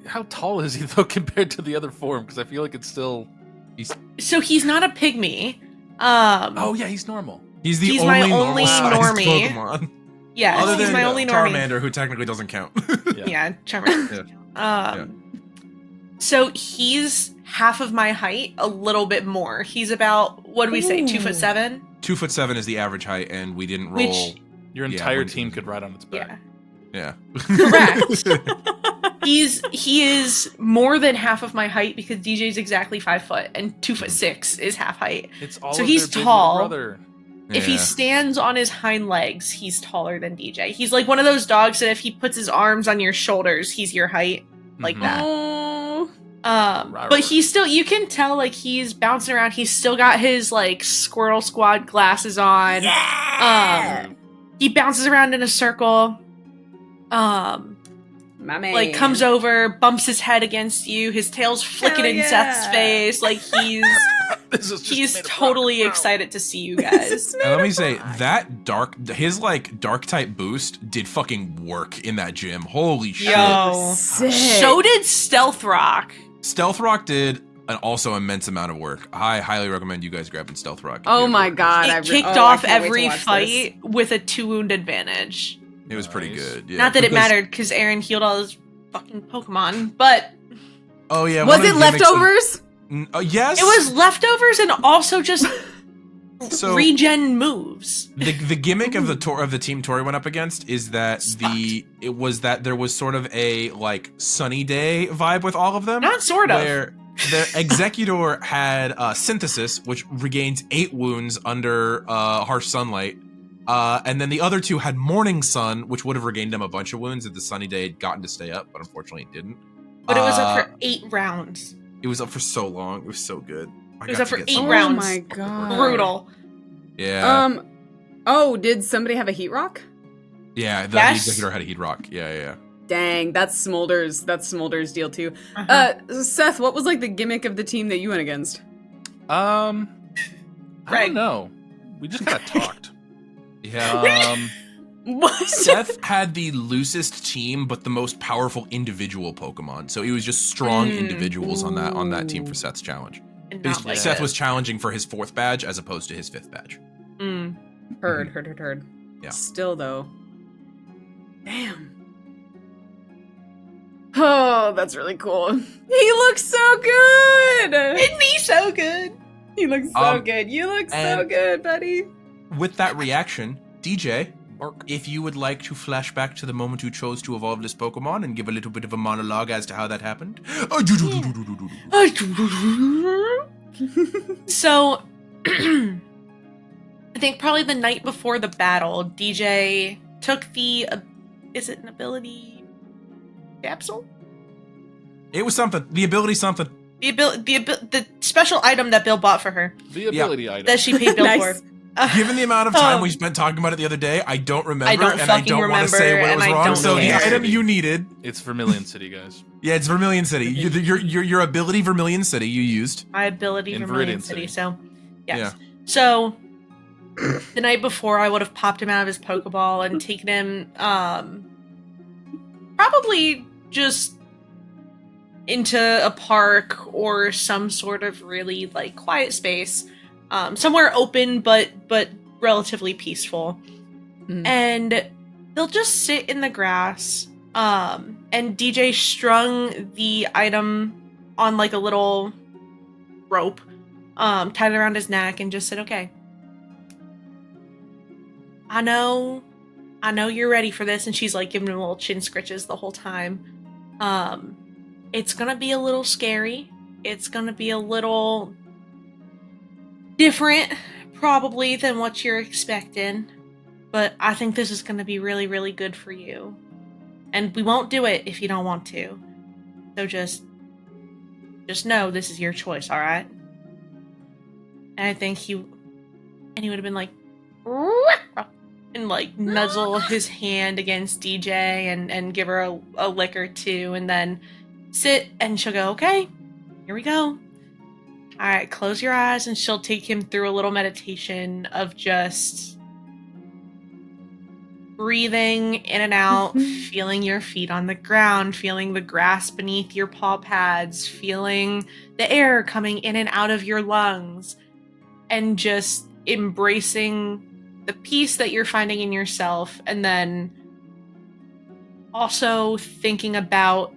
Speaker 5: how tall is he though compared to the other form? Because I feel like it's still.
Speaker 3: so he's not a pygmy.
Speaker 5: Oh yeah, he's normal.
Speaker 2: He's the
Speaker 3: He's my
Speaker 2: only
Speaker 3: only
Speaker 2: normal-sized
Speaker 3: normie.
Speaker 2: Pokemon.
Speaker 3: Yes,
Speaker 2: Other
Speaker 3: he's
Speaker 2: than
Speaker 3: my only normie.
Speaker 2: Charmander, who technically doesn't count.
Speaker 3: Yeah, Charmander. So he's half of my height, a little bit more. He's about, what do we say, 2'7"?
Speaker 2: 2'7" is the average height, and we didn't roll.
Speaker 3: Which-
Speaker 5: Your
Speaker 2: Yeah,
Speaker 5: entire
Speaker 2: when-
Speaker 5: team could ride on its
Speaker 3: Yeah.
Speaker 5: back.
Speaker 2: Yeah.
Speaker 3: Correct. He is more than half of my height because DJ's exactly 5 foot, and 2'6" is half height.
Speaker 5: It's all
Speaker 3: So
Speaker 5: of
Speaker 3: he's
Speaker 5: their big
Speaker 3: tall.
Speaker 5: brother.
Speaker 3: If he
Speaker 2: Yeah.
Speaker 3: stands on his hind legs, he's taller than DJ. He's like one of those dogs that if he puts his arms on your shoulders, he's your height. Like
Speaker 5: Mhm.
Speaker 3: that.
Speaker 4: Oh.
Speaker 5: Rawr.
Speaker 3: But he's still, you can tell like he's bouncing around. He's still got his like Squirrel Squad glasses on. He bounces around in a circle.
Speaker 4: My man.
Speaker 3: Like comes over, bumps his head against you. His tail's flicking
Speaker 4: Hell
Speaker 3: in
Speaker 4: yeah.
Speaker 3: Seth's face. Like he's
Speaker 5: This is just
Speaker 3: he's
Speaker 5: made of
Speaker 3: totally
Speaker 5: rock.
Speaker 3: excited to see you
Speaker 4: This
Speaker 3: guys.
Speaker 4: is
Speaker 2: And let me
Speaker 4: made
Speaker 2: say
Speaker 4: of rock.
Speaker 2: that his like dark type boost did fucking work in that gym. Holy shit!
Speaker 3: Yo.
Speaker 4: Sick.
Speaker 3: So did Stealth Rock.
Speaker 2: Stealth Rock did an also immense amount of work. I highly recommend you guys grabbing Stealth Rock. if you
Speaker 4: Oh
Speaker 2: ever
Speaker 4: my
Speaker 2: work.
Speaker 4: god.
Speaker 3: It
Speaker 4: I
Speaker 3: kicked
Speaker 4: I
Speaker 3: off
Speaker 4: can't wait to
Speaker 3: every
Speaker 4: watch
Speaker 3: fight with a 2-wound advantage.
Speaker 2: It was pretty
Speaker 5: Nice.
Speaker 2: good. Yeah.
Speaker 3: Not that it
Speaker 2: Because-
Speaker 3: mattered because Aaron healed all his fucking Pokemon, but
Speaker 2: Oh yeah.
Speaker 4: this.
Speaker 2: one
Speaker 4: Was
Speaker 2: of
Speaker 4: it
Speaker 2: the gimmicks of-
Speaker 4: leftovers?
Speaker 2: Yes.
Speaker 3: it was leftovers and also just
Speaker 2: So-
Speaker 3: regen moves.
Speaker 2: the gimmick of the team Torie went up against is that there was sort of a like sunny day vibe with all of them.
Speaker 3: Not sort of.
Speaker 2: Where the Executor had Synthesis, which regains 8 wounds under harsh sunlight. And then the other two had Morning Sun, which would have regained them a bunch of wounds if the sunny day had gotten to stay up, but unfortunately it didn't.
Speaker 3: But it was up for 8 rounds.
Speaker 2: It was up for so long. It was so good.
Speaker 3: It was up for 8
Speaker 2: some-
Speaker 3: rounds.
Speaker 4: Oh my god.
Speaker 3: Brutal.
Speaker 2: Yeah.
Speaker 4: Oh, did somebody have a heat rock?
Speaker 2: Yeah, the
Speaker 3: Yes.
Speaker 2: Executor had a Heat Rock. Yeah.
Speaker 4: Dang, that's Smolder's Smolder's deal too.
Speaker 3: Uh-huh.
Speaker 4: Seth, what was like the gimmick of the team that you went against?
Speaker 5: I
Speaker 3: Greg.
Speaker 5: don't know. We just kind of talked.
Speaker 2: Yeah.
Speaker 4: What?
Speaker 2: Seth had the loosest team, but the most powerful individual Pokemon. So it was just strong individuals on that team for Seth's challenge.
Speaker 3: And
Speaker 2: Because
Speaker 3: not like
Speaker 2: Seth
Speaker 3: it.
Speaker 2: was challenging for his 4th badge as opposed to his 5th badge.
Speaker 3: Mm.
Speaker 4: Heard.
Speaker 2: Yeah.
Speaker 4: Still though. Damn. Oh, that's really cool. He looks so good.
Speaker 3: Isn't he so good?
Speaker 4: He looks so good. You look so
Speaker 2: and-
Speaker 4: good, buddy.
Speaker 2: With that reaction, DJ,
Speaker 5: Mark.
Speaker 2: if you would like to flash back to the moment you chose to evolve this Pokemon and give a little bit of a monologue as to how that happened.
Speaker 3: So, I think probably the night before the battle, DJ took the, is it an ability capsule?
Speaker 2: It was something. The ability something.
Speaker 3: The special item that Bill bought for her,
Speaker 5: The ability item.
Speaker 3: that she paid Bill
Speaker 4: Nice.
Speaker 3: for.
Speaker 2: Given the amount of time
Speaker 3: Um,
Speaker 2: we spent talking about it the other day, I don't remember,
Speaker 3: I don't
Speaker 2: and I
Speaker 3: fucking
Speaker 2: don't want to say
Speaker 3: remember,
Speaker 2: what
Speaker 3: and
Speaker 2: was
Speaker 3: I
Speaker 2: wrong.
Speaker 3: don't
Speaker 2: So the
Speaker 3: care.
Speaker 2: item you needed,
Speaker 5: It's Vermilion City, guys.
Speaker 2: yeah, it's Vermilion City. Your ability Vermilion City you used.
Speaker 3: My ability
Speaker 5: In
Speaker 3: for Meridian
Speaker 5: Viridian
Speaker 3: City.
Speaker 5: City.
Speaker 3: So, yes.
Speaker 2: Yeah.
Speaker 3: So, the night before, I would have popped him out of his Pokeball and taken him, probably just into a park or some sort of really like quiet space, somewhere open but relatively peaceful. And they'll just sit in the grass. And DJ strung the item on like a little rope, tied it around his neck, and just said, "Okay, I know you're ready for this." And she's like giving him little chin scritches the whole time. It's gonna be a little scary. It's gonna be a little different, probably, than what you're expecting. But I think this is gonna be really, really good for you. And we won't do it if you don't want to. So just know this is your choice, alright? And I think he would have been like, and like nuzzle his hand against DJ and give her a lick or two, and then sit, and she'll go, "Okay, here we go. Alright, close your eyes," and she'll take him through a little meditation of just breathing in and out, feeling your feet on the ground, feeling the grass beneath your paw pads, feeling the air coming in and out of your lungs, and just embracing the peace that you're finding in yourself, and then also thinking about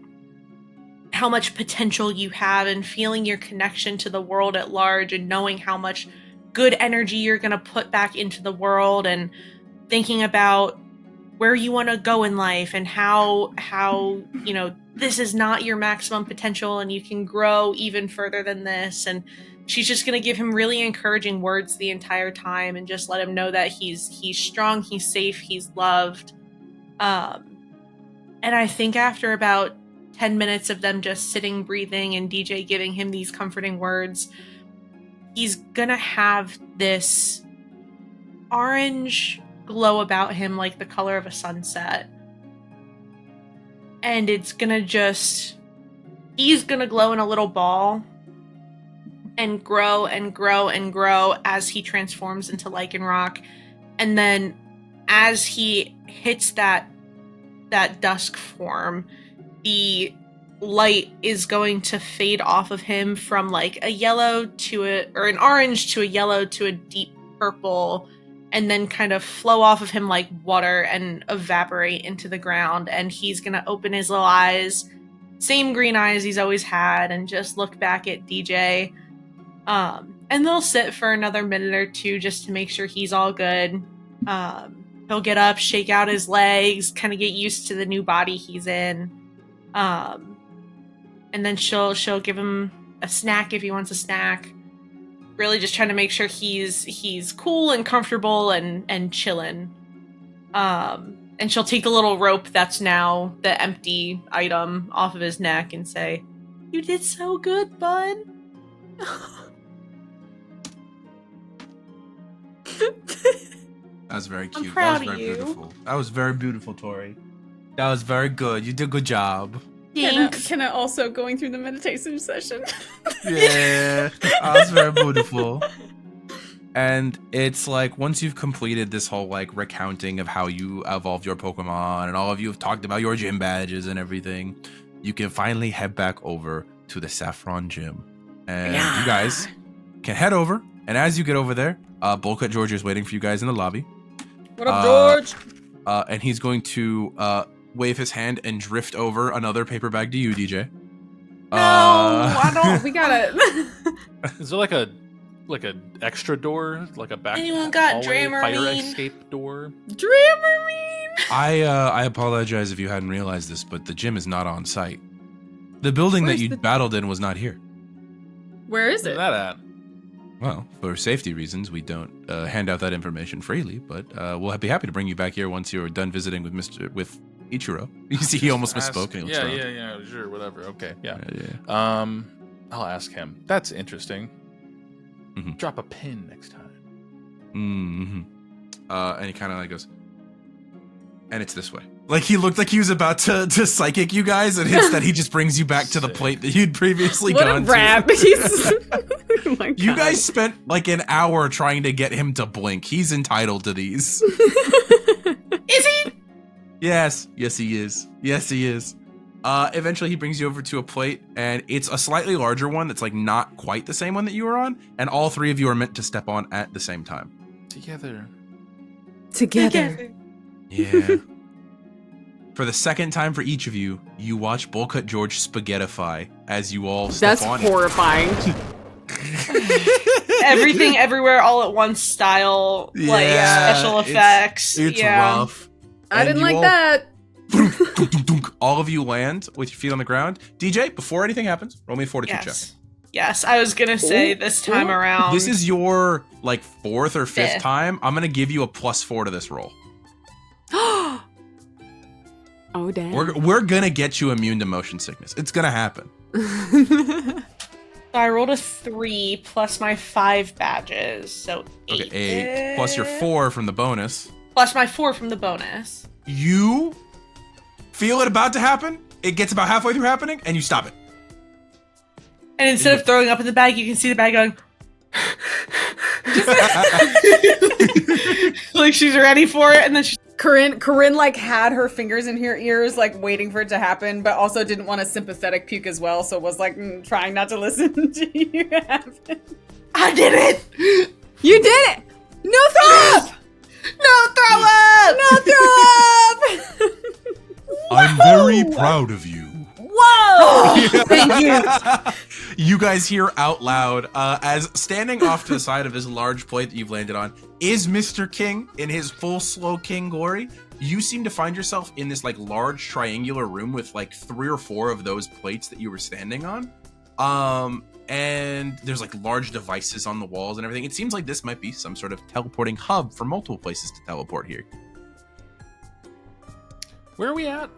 Speaker 3: how much potential you have and feeling your connection to the world at large, and knowing how much good energy you're going to put back into the world, and thinking about where you want to go in life, and how this is not your maximum potential and you can grow even further than this. And she's just going to give him really encouraging words the entire time, and just let him know that he's strong, he's safe, he's loved. And I think after about 10 minutes of them just sitting, breathing, and DJ giving him these comforting words, he's gonna have this orange glow about him, like the color of a sunset. And it's gonna he's gonna glow in a little ball and grow and grow and grow as he transforms into Lycanroc. And then as he hits that dusk form, the light is going to fade off of him from like a yellow to an orange to a yellow to a deep purple, and then kind of flow off of him like water and evaporate into the ground. And he's gonna open his little eyes, same green eyes he's always had, and just look back at DJ. And they'll sit for another minute or two just to make sure he's all good. He'll get up, shake out his legs, kind of get used to the new body he's in. And then she'll give him a snack if he wants a snack. Really just trying to make sure he's cool and comfortable and chilling. And she'll take the little rope that's now the empty item off of his neck and say, "You did so good, bud."
Speaker 2: That was very cute.
Speaker 3: I'm proud
Speaker 2: That was
Speaker 3: of
Speaker 2: very
Speaker 3: you.
Speaker 2: beautiful. That was very beautiful, Torie. That was very good. You did a good job.
Speaker 3: Thanks.
Speaker 4: Kenna also going through the meditation session.
Speaker 2: Yeah, that was very beautiful. And it's like, once you've completed this whole like recounting of how you evolved your Pokemon, and all of you have talked about your gym badges and everything, you can finally head back over to the Saffron Gym. And you guys can head over. And as you get over there, Bullcut George is waiting for you guys in the lobby.
Speaker 4: What up, George?
Speaker 2: And he's going to wave his hand and drift over another paper bag to you, DJ.
Speaker 3: No, I don't.
Speaker 4: We gotta.
Speaker 5: Is there like a extra door, like a back
Speaker 3: Anyone got
Speaker 5: hallway, fire
Speaker 3: Dramamine?
Speaker 5: escape door?
Speaker 4: Dramamine.
Speaker 2: I apologize if you hadn't realized this, but the gym is not on site. The building
Speaker 4: Where's
Speaker 2: that you
Speaker 4: the-
Speaker 2: battled in was not here.
Speaker 4: Where is
Speaker 5: Where's
Speaker 4: it?
Speaker 5: that at?
Speaker 2: Well, for safety reasons, we don't hand out that information freely, but we'll be happy to bring you back here once you're done visiting with Ichiro. You see, he almost misspoke. and he looks around.
Speaker 5: Yeah, sure, whatever. Okay, yeah.
Speaker 2: Yeah.
Speaker 5: I'll ask him. That's interesting.
Speaker 2: Mhm.
Speaker 5: Drop a pin next time.
Speaker 2: Mm-hmm. And he kind of like goes, and it's this way. Like he looked like he was about to psychic you guys, and instead he just brings you back to the
Speaker 5: Sick.
Speaker 2: plate that you'd previously
Speaker 4: What a
Speaker 2: gone
Speaker 4: rap.
Speaker 2: to.
Speaker 4: He's- Oh my
Speaker 2: You
Speaker 4: God.
Speaker 2: guys spent like an hour trying to get him to blink. He's entitled to these.
Speaker 3: Is he?
Speaker 2: Yes he is. Yes, he is. Eventually he brings you over to a plate, and it's a slightly larger one that's like not quite the same one that you were on, and all three of you are meant to step on at the same time.
Speaker 5: Together.
Speaker 2: Yeah. For the second time for each of you, you watch Bullcut George spaghettify as you all step
Speaker 4: That's
Speaker 2: on
Speaker 4: horrifying.
Speaker 3: Everything, everywhere, all at once style, like special effects.
Speaker 2: It's rough.
Speaker 4: I
Speaker 2: And
Speaker 4: didn't
Speaker 2: you
Speaker 4: like
Speaker 2: all-
Speaker 4: that.
Speaker 2: All of you land with your feet on the ground. DJ, before anything happens, roll me a fortitude check.
Speaker 3: Yes, I was gonna say this time around.
Speaker 2: This is your like fourth or fifth
Speaker 3: Fifth.
Speaker 2: time. I'm gonna give you a +4 to this roll.
Speaker 4: Oh damn.
Speaker 2: We're gonna get you immune to motion sickness. It's gonna happen.
Speaker 3: So I rolled a 3 plus my 5 badges, so 8.
Speaker 2: Okay, 8 plus your 4 from the bonus.
Speaker 3: Plus my 4 from the bonus.
Speaker 2: You feel it about to happen. It gets about halfway through happening, and you stop it.
Speaker 3: And instead of throwing up in the bag, you can see the bag going. Like she's ready for it, and then she's
Speaker 4: Coryne like had her fingers in her ears, like waiting for it to happen, but also didn't want a sympathetic puke as well, so was like trying not to listen to you happen.
Speaker 3: I did it!
Speaker 4: You did it! No throw up!
Speaker 3: No throw up!
Speaker 4: No throw up!
Speaker 2: I'm very proud of you.
Speaker 4: Whoa!
Speaker 3: Thank you.
Speaker 2: You guys hear out loud as standing off to the side of this large plate that you've landed on is Mr. King in his full slow king glory. You seem to find yourself in this like large triangular room with like 3 or 4 of those plates that you were standing on. And there's like large devices on the walls and everything. It seems like this might be some sort of teleporting hub for multiple places to teleport here.
Speaker 5: Where are we at?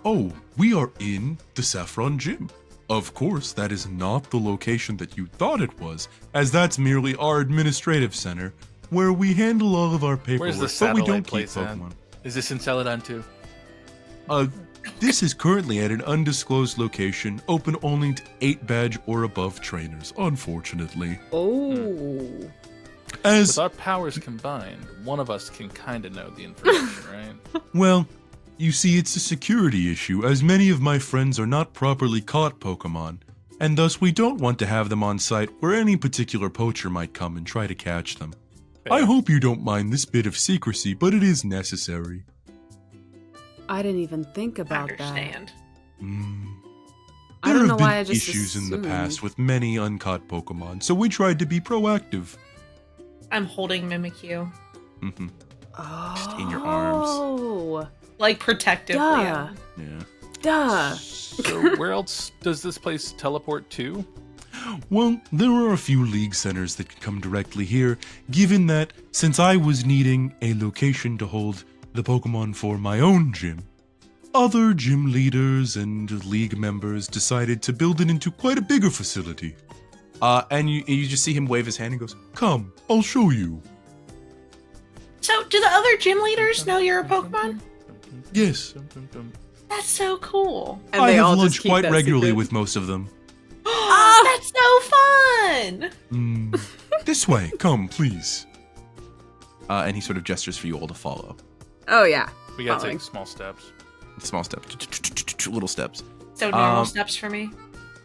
Speaker 6: Oh, we are in the Saffron Gym. Of course, that is not the location that you thought it was, as that's merely our administrative center, where we handle all of our paperwork,
Speaker 5: Where's the
Speaker 6: but we
Speaker 5: satellite
Speaker 6: don't keep
Speaker 5: place at?
Speaker 6: Pokemon.
Speaker 5: Is this in Celadon too?
Speaker 6: This is currently at an undisclosed location, open only to 8 badge or above trainers, unfortunately.
Speaker 4: Oh.
Speaker 6: As,
Speaker 5: With our powers combined, one of us can kind of know the information, right?
Speaker 6: well, you see, it's a security issue, as many of my friends are not properly caught Pokemon, and thus we don't want to have them on site where any particular poacher might come and try to catch them. I hope you don't mind this bit of secrecy, but it is necessary.
Speaker 4: I didn't even think about
Speaker 3: Understand.
Speaker 4: that. I
Speaker 6: There
Speaker 4: don't know
Speaker 6: have
Speaker 4: why
Speaker 6: been
Speaker 4: I just
Speaker 6: issues in the
Speaker 4: assumed.
Speaker 6: past with many uncaught Pokemon, so we tried to be proactive.
Speaker 3: I'm holding Mimikyu.
Speaker 6: Mhm.
Speaker 4: Oh.
Speaker 2: Just in your arms.
Speaker 3: Like protectively.
Speaker 4: Duh.
Speaker 2: Yeah.
Speaker 4: Duh.
Speaker 5: So where else does this place teleport to?
Speaker 6: Well, there are a few league centers that can come directly here, given that since I was needing a location to hold the Pokemon for my own gym, other gym leaders and league members decided to build it into quite a bigger facility.
Speaker 2: And you just see him wave his hand and goes,
Speaker 6: Come, I'll show you.
Speaker 3: So, do the other gym leaders know you're a Pokemon?
Speaker 6: Yes,
Speaker 3: That's so cool.
Speaker 4: And
Speaker 6: I
Speaker 4: they all
Speaker 6: have
Speaker 4: just
Speaker 6: lunch
Speaker 4: keep
Speaker 6: quite
Speaker 4: that
Speaker 6: regularly
Speaker 4: secret.
Speaker 6: with most of them.
Speaker 3: That's so fun!
Speaker 6: This way, come, please.
Speaker 2: and he sort of gestures for you all to follow.
Speaker 4: Oh yeah.
Speaker 5: We gotta
Speaker 4: Following.
Speaker 5: take small steps.
Speaker 2: Small steps, little steps.
Speaker 3: So normal
Speaker 2: Um,
Speaker 3: steps for me.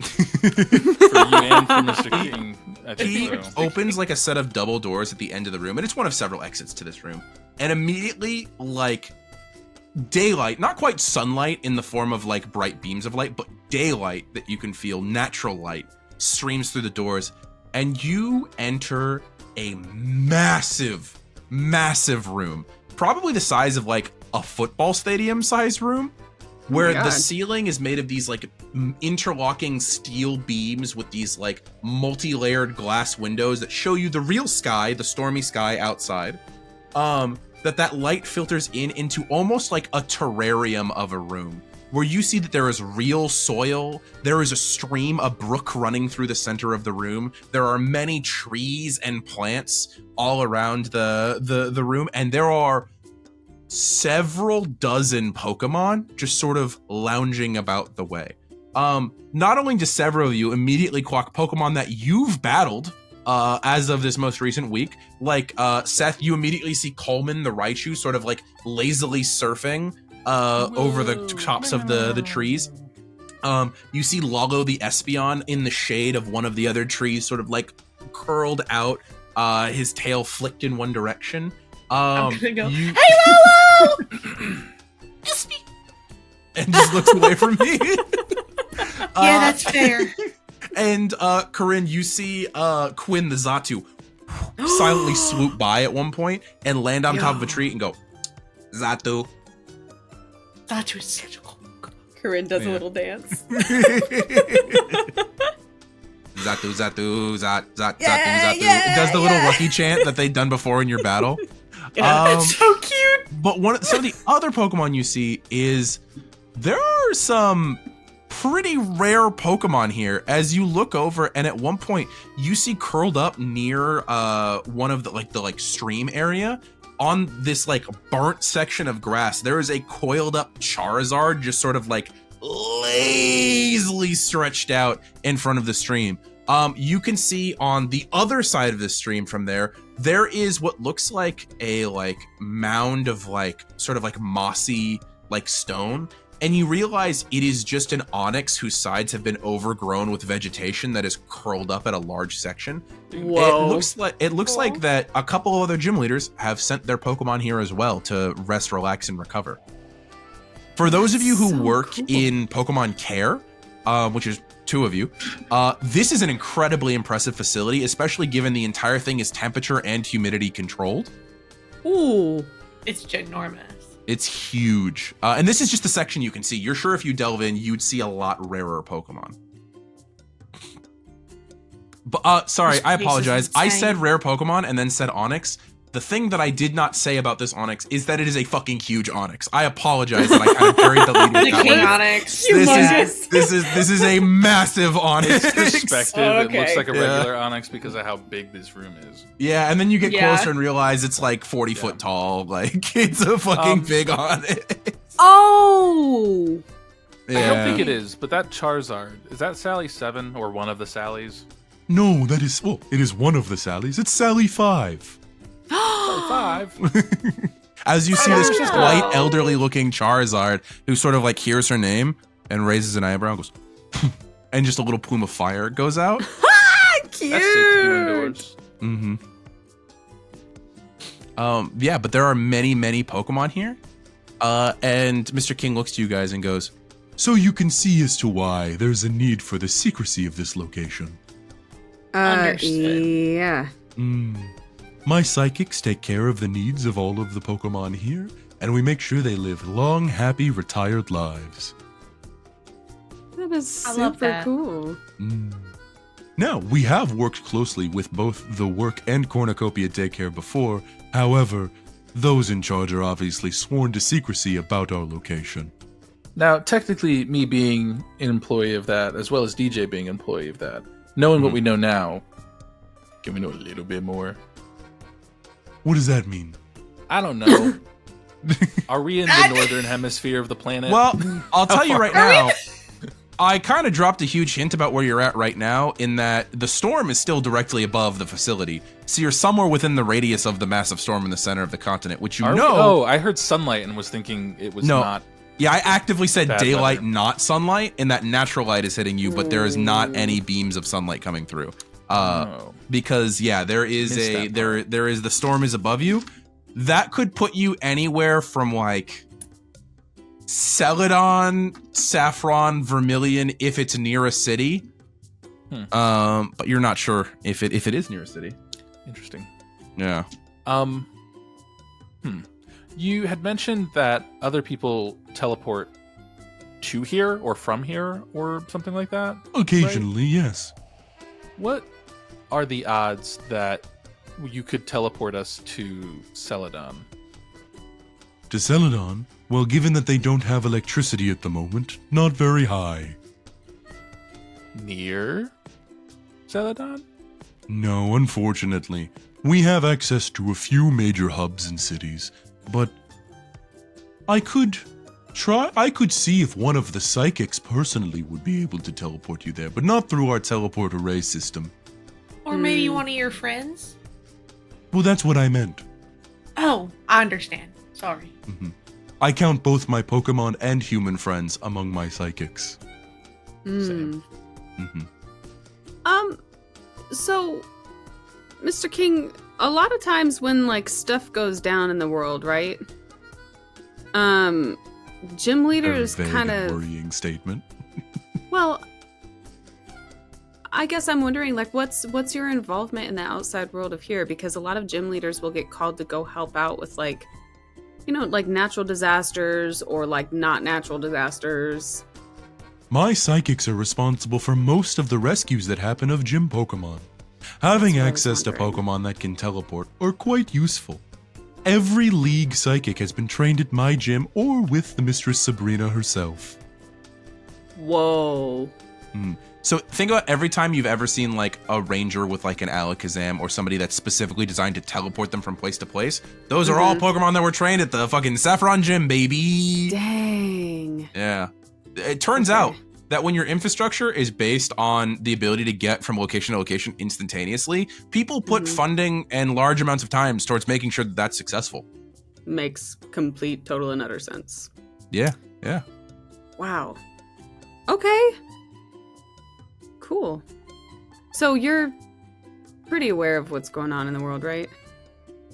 Speaker 5: For you and for Mr. King, I
Speaker 2: He
Speaker 5: think so.
Speaker 2: opens like a set of double doors at the end of the room, and it's one of several exits to this room. And immediately, like daylight, not quite sunlight in the form of like bright beams of light, but daylight that you can feel, natural light, streams through the doors, and you enter a massive, massive room, probably the size of like a football stadium size room, where the
Speaker 4: God.
Speaker 2: ceiling is made of these like interlocking steel beams with these like multi-layered glass windows that show you the real sky, the stormy sky outside. That light filters into almost like a terrarium of a room, where you see that there is real soil, there is a stream, a brook running through the center of the room, there are many trees and plants all around the room, and there are several dozen Pokemon just sort of lounging about the way. Not only do several of you immediately clock Pokemon that you've battled as of this most recent week, like Seth, you immediately see Coleman the Raichu sort of like lazily surfing over the tops of the trees. You see Lalo the Espion in the shade of one of the other trees, sort of like curled out, his tail flicked in one direction.
Speaker 3: I'm gonna go,
Speaker 2: you-
Speaker 3: hey, Lalo! Espy!
Speaker 2: and just looks away from me.
Speaker 3: Yeah, that's fair.
Speaker 2: And Coryne, you see Quinn the Xatu silently swoop by at one point and land on top of a tree and go, Xatu.
Speaker 3: Xatu is such a cool.
Speaker 4: Coryne does a
Speaker 2: Yeah.
Speaker 4: little dance.
Speaker 2: Xatu, Xatu, Xat, Xat,
Speaker 4: Yeah,
Speaker 2: Xatu, Xatu.
Speaker 4: yeah,
Speaker 2: It does the little
Speaker 4: yeah.
Speaker 2: Rookie chant that they've done before in your battle.
Speaker 3: That's so cute.
Speaker 2: But some of the other Pokemon you see is there are some pretty rare Pokemon here. As you look over, and at one point you see curled up near one of the stream area on this like burnt section of grass. There is a coiled up Charizard just sort of like lazily stretched out in front of the stream. You can see on the other side of the stream from there is what looks like a mound of sort of mossy stone, and you realize it is just an onyx whose sides have been overgrown with vegetation that is curled up at a large section.
Speaker 4: Whoa.
Speaker 2: It looks like that a couple of other gym leaders have sent their Pokemon here as well to rest, relax, and recover. For those of you who work in Pokemon Care, which is 2 of you, this is an incredibly impressive facility, especially given the entire thing is temperature and humidity controlled.
Speaker 4: Ooh.
Speaker 3: It's ginormous.
Speaker 2: It's huge. And this is just the section you can see. You're sure if you delve in, you'd see a lot rarer Pokemon. But sorry,
Speaker 3: This
Speaker 2: I
Speaker 3: place is
Speaker 2: apologize. I
Speaker 3: insane.
Speaker 2: said rare Pokemon and then said Onix. The thing that I did not say about this Onix is that it is a fucking huge Onix. I apologize that I kind of buried the lead with
Speaker 3: The
Speaker 2: that
Speaker 3: King
Speaker 2: one.
Speaker 3: Onyx.
Speaker 4: Humongous.
Speaker 2: This is a massive Onix.
Speaker 5: It's perspective. It looks
Speaker 4: Okay.
Speaker 5: like a
Speaker 2: Yeah.
Speaker 5: regular Onyx because of how big this room is.
Speaker 2: Yeah, and then you get
Speaker 3: Yeah.
Speaker 2: closer and realize it's 40 foot tall. It's a fucking big Onix.
Speaker 4: Oh.
Speaker 2: Yeah.
Speaker 5: I don't think it is, but that Charizard, is that Sally 7 or one of the Sallys?
Speaker 6: No, it is one of the Sallys. It's Sally 5.
Speaker 5: Sally 5.
Speaker 2: As you see this
Speaker 3: Oh.
Speaker 2: white, elderly-looking Charizard who sort of hears her name and raises an eyebrow and goes, and just a little plume of fire goes out.
Speaker 4: Cute.
Speaker 5: That's safe to do indoors.
Speaker 2: Mm-hmm. Yeah, but there are many, many Pokemon here. And Mr. King looks to you guys and goes,
Speaker 6: So you can see as to why there's a need for the secrecy of this location.
Speaker 3: Understood.
Speaker 4: Yeah.
Speaker 6: My psychics take care of the needs of all of the Pokemon here, and we make sure they live long, happy, retired lives.
Speaker 4: That is
Speaker 3: I
Speaker 4: super
Speaker 3: love that.
Speaker 4: cool.
Speaker 6: Now, we have worked closely with both the work and cornucopia daycare before. However, those in charge are obviously sworn to secrecy about our location.
Speaker 5: Now, technically, me being an employee of that, as well as DJ being an employee of that, knowing what we know now, can we know a little bit more?
Speaker 6: What does that mean?
Speaker 5: I don't know. Are we in the northern hemisphere of the planet?
Speaker 2: well, I'll tell you right now, I kind of dropped a huge hint about where you're at right now in that the storm is still directly above the facility. So you're somewhere within the radius of the massive storm in the center of the continent, which you
Speaker 5: Are we?
Speaker 2: know.
Speaker 5: Oh, I heard sunlight and was thinking it was
Speaker 2: No.
Speaker 5: not.
Speaker 2: Yeah, I actively said
Speaker 5: Bad
Speaker 2: daylight,
Speaker 5: weather.
Speaker 2: not sunlight, and that natural light is hitting you, but there is not any beams of sunlight coming through.
Speaker 5: Oh.
Speaker 2: Because there is
Speaker 5: Missed
Speaker 2: a
Speaker 5: that
Speaker 2: there is the storm is above you. That could put you anywhere from Celadon, Saffron, Vermilion if it's near a city. But you're not sure if it is near a city.
Speaker 5: Interesting.
Speaker 2: Yeah.
Speaker 5: You had mentioned that other people teleport to here or from here or something like that.
Speaker 6: Occasionally, yes.
Speaker 5: What are the odds that you could teleport us to Celadon?
Speaker 6: To Celadon, well, given that they don't have electricity at the moment, not very high.
Speaker 5: Near Celadon?
Speaker 6: No, unfortunately. We have access to a few major hubs and cities, but I could see if one of the psychics personally would be able to teleport you there, but not through our teleport array system.
Speaker 3: Or maybe one of your friends?
Speaker 6: Well, that's what I meant.
Speaker 3: Oh, I understand. Sorry.
Speaker 6: I count both my Pokemon and human friends among my psychics.
Speaker 5: Same.
Speaker 4: So, Mr. King, a lot of times when like stuff goes down in the world, right? Gym leaders kind of
Speaker 6: worrying statement.
Speaker 4: Well, I guess I'm wondering, like, what's your involvement in the outside world of here? Because a lot of gym leaders will get called to go help out with, like, you know, like natural disasters or like not natural disasters.
Speaker 6: My psychics are responsible for most of the rescues that happen of gym Pokemon. Having
Speaker 4: what I was
Speaker 6: access to
Speaker 4: wondering.
Speaker 6: Pokemon that can teleport are quite useful. Every league psychic has been trained at my gym or with the Mistress Sabrina herself.
Speaker 4: Whoa.
Speaker 2: So think about every time you've ever seen like a ranger with like an Alakazam or somebody that's specifically designed to teleport them from place to place. Those are all Pokemon that were trained at the fucking Saffron Gym, baby.
Speaker 4: Dang.
Speaker 2: Yeah. It turns out that when your infrastructure is based on the ability to get from location to location instantaneously, people put funding and large amounts of time towards making sure that that's successful.
Speaker 4: Makes complete, total, and utter sense.
Speaker 2: Yeah, yeah.
Speaker 4: Wow. Okay. Cool. So you're pretty aware of what's going on in the world, right?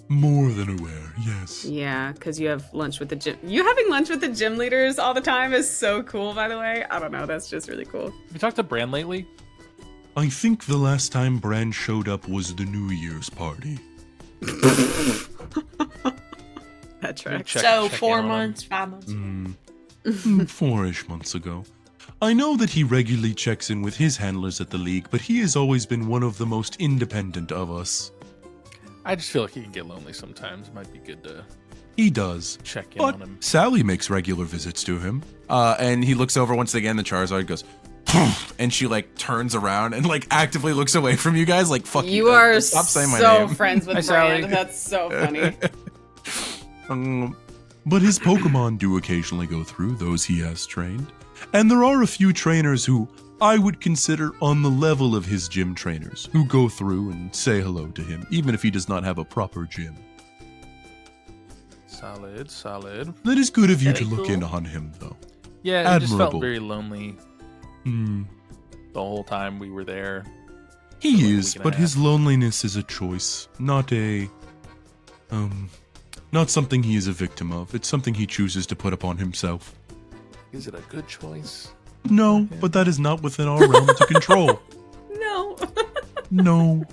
Speaker 6: More than aware, yes.
Speaker 4: Yeah, because you have lunch with the gym. You having lunch with the gym leaders all the time is so cool, by the way. I don't know, that's just really cool.
Speaker 5: Have you talked to Bran lately?
Speaker 6: I think the last time Bran showed up was the New Year's party.
Speaker 4: That tracks.
Speaker 3: So
Speaker 5: check
Speaker 3: 4
Speaker 5: in on him.
Speaker 3: months, 5 months.
Speaker 6: 4-ish months ago. I know that he regularly checks in with his handlers at the league, but he has always been one of the most independent of us.
Speaker 5: I just feel like he can get lonely sometimes. It might be good to
Speaker 6: He does.
Speaker 5: check in
Speaker 6: But
Speaker 5: on him.
Speaker 6: Sally makes regular visits to him.
Speaker 2: And he looks over once again, the Charizard goes, and she like turns around and like actively looks away from you guys like, fuck you.
Speaker 4: You are
Speaker 2: Stop saying my
Speaker 4: so
Speaker 2: name.
Speaker 4: friends with
Speaker 5: Hi, Sally.
Speaker 4: Brand. That's so funny.
Speaker 6: But his Pokemon do occasionally go through, those he has trained. And there are a few trainers who I would consider on the level of his gym trainers, who go through and say hello to him, even if he does not have a proper gym.
Speaker 5: Solid, solid.
Speaker 6: That is good of you to
Speaker 3: Very
Speaker 6: look
Speaker 3: cool.
Speaker 6: in on him, though.
Speaker 5: Yeah, he just felt
Speaker 6: Admirable.
Speaker 5: very lonely
Speaker 6: Hmm.
Speaker 5: the whole time we were there.
Speaker 6: He
Speaker 5: Like a
Speaker 6: is,
Speaker 5: week and a
Speaker 6: but his
Speaker 5: half.
Speaker 6: loneliness is a choice, not not something he is a victim of. It's something he chooses to put upon himself.
Speaker 5: Is it a good choice?
Speaker 6: No, but that is not within our realm to control.
Speaker 4: No.
Speaker 6: No.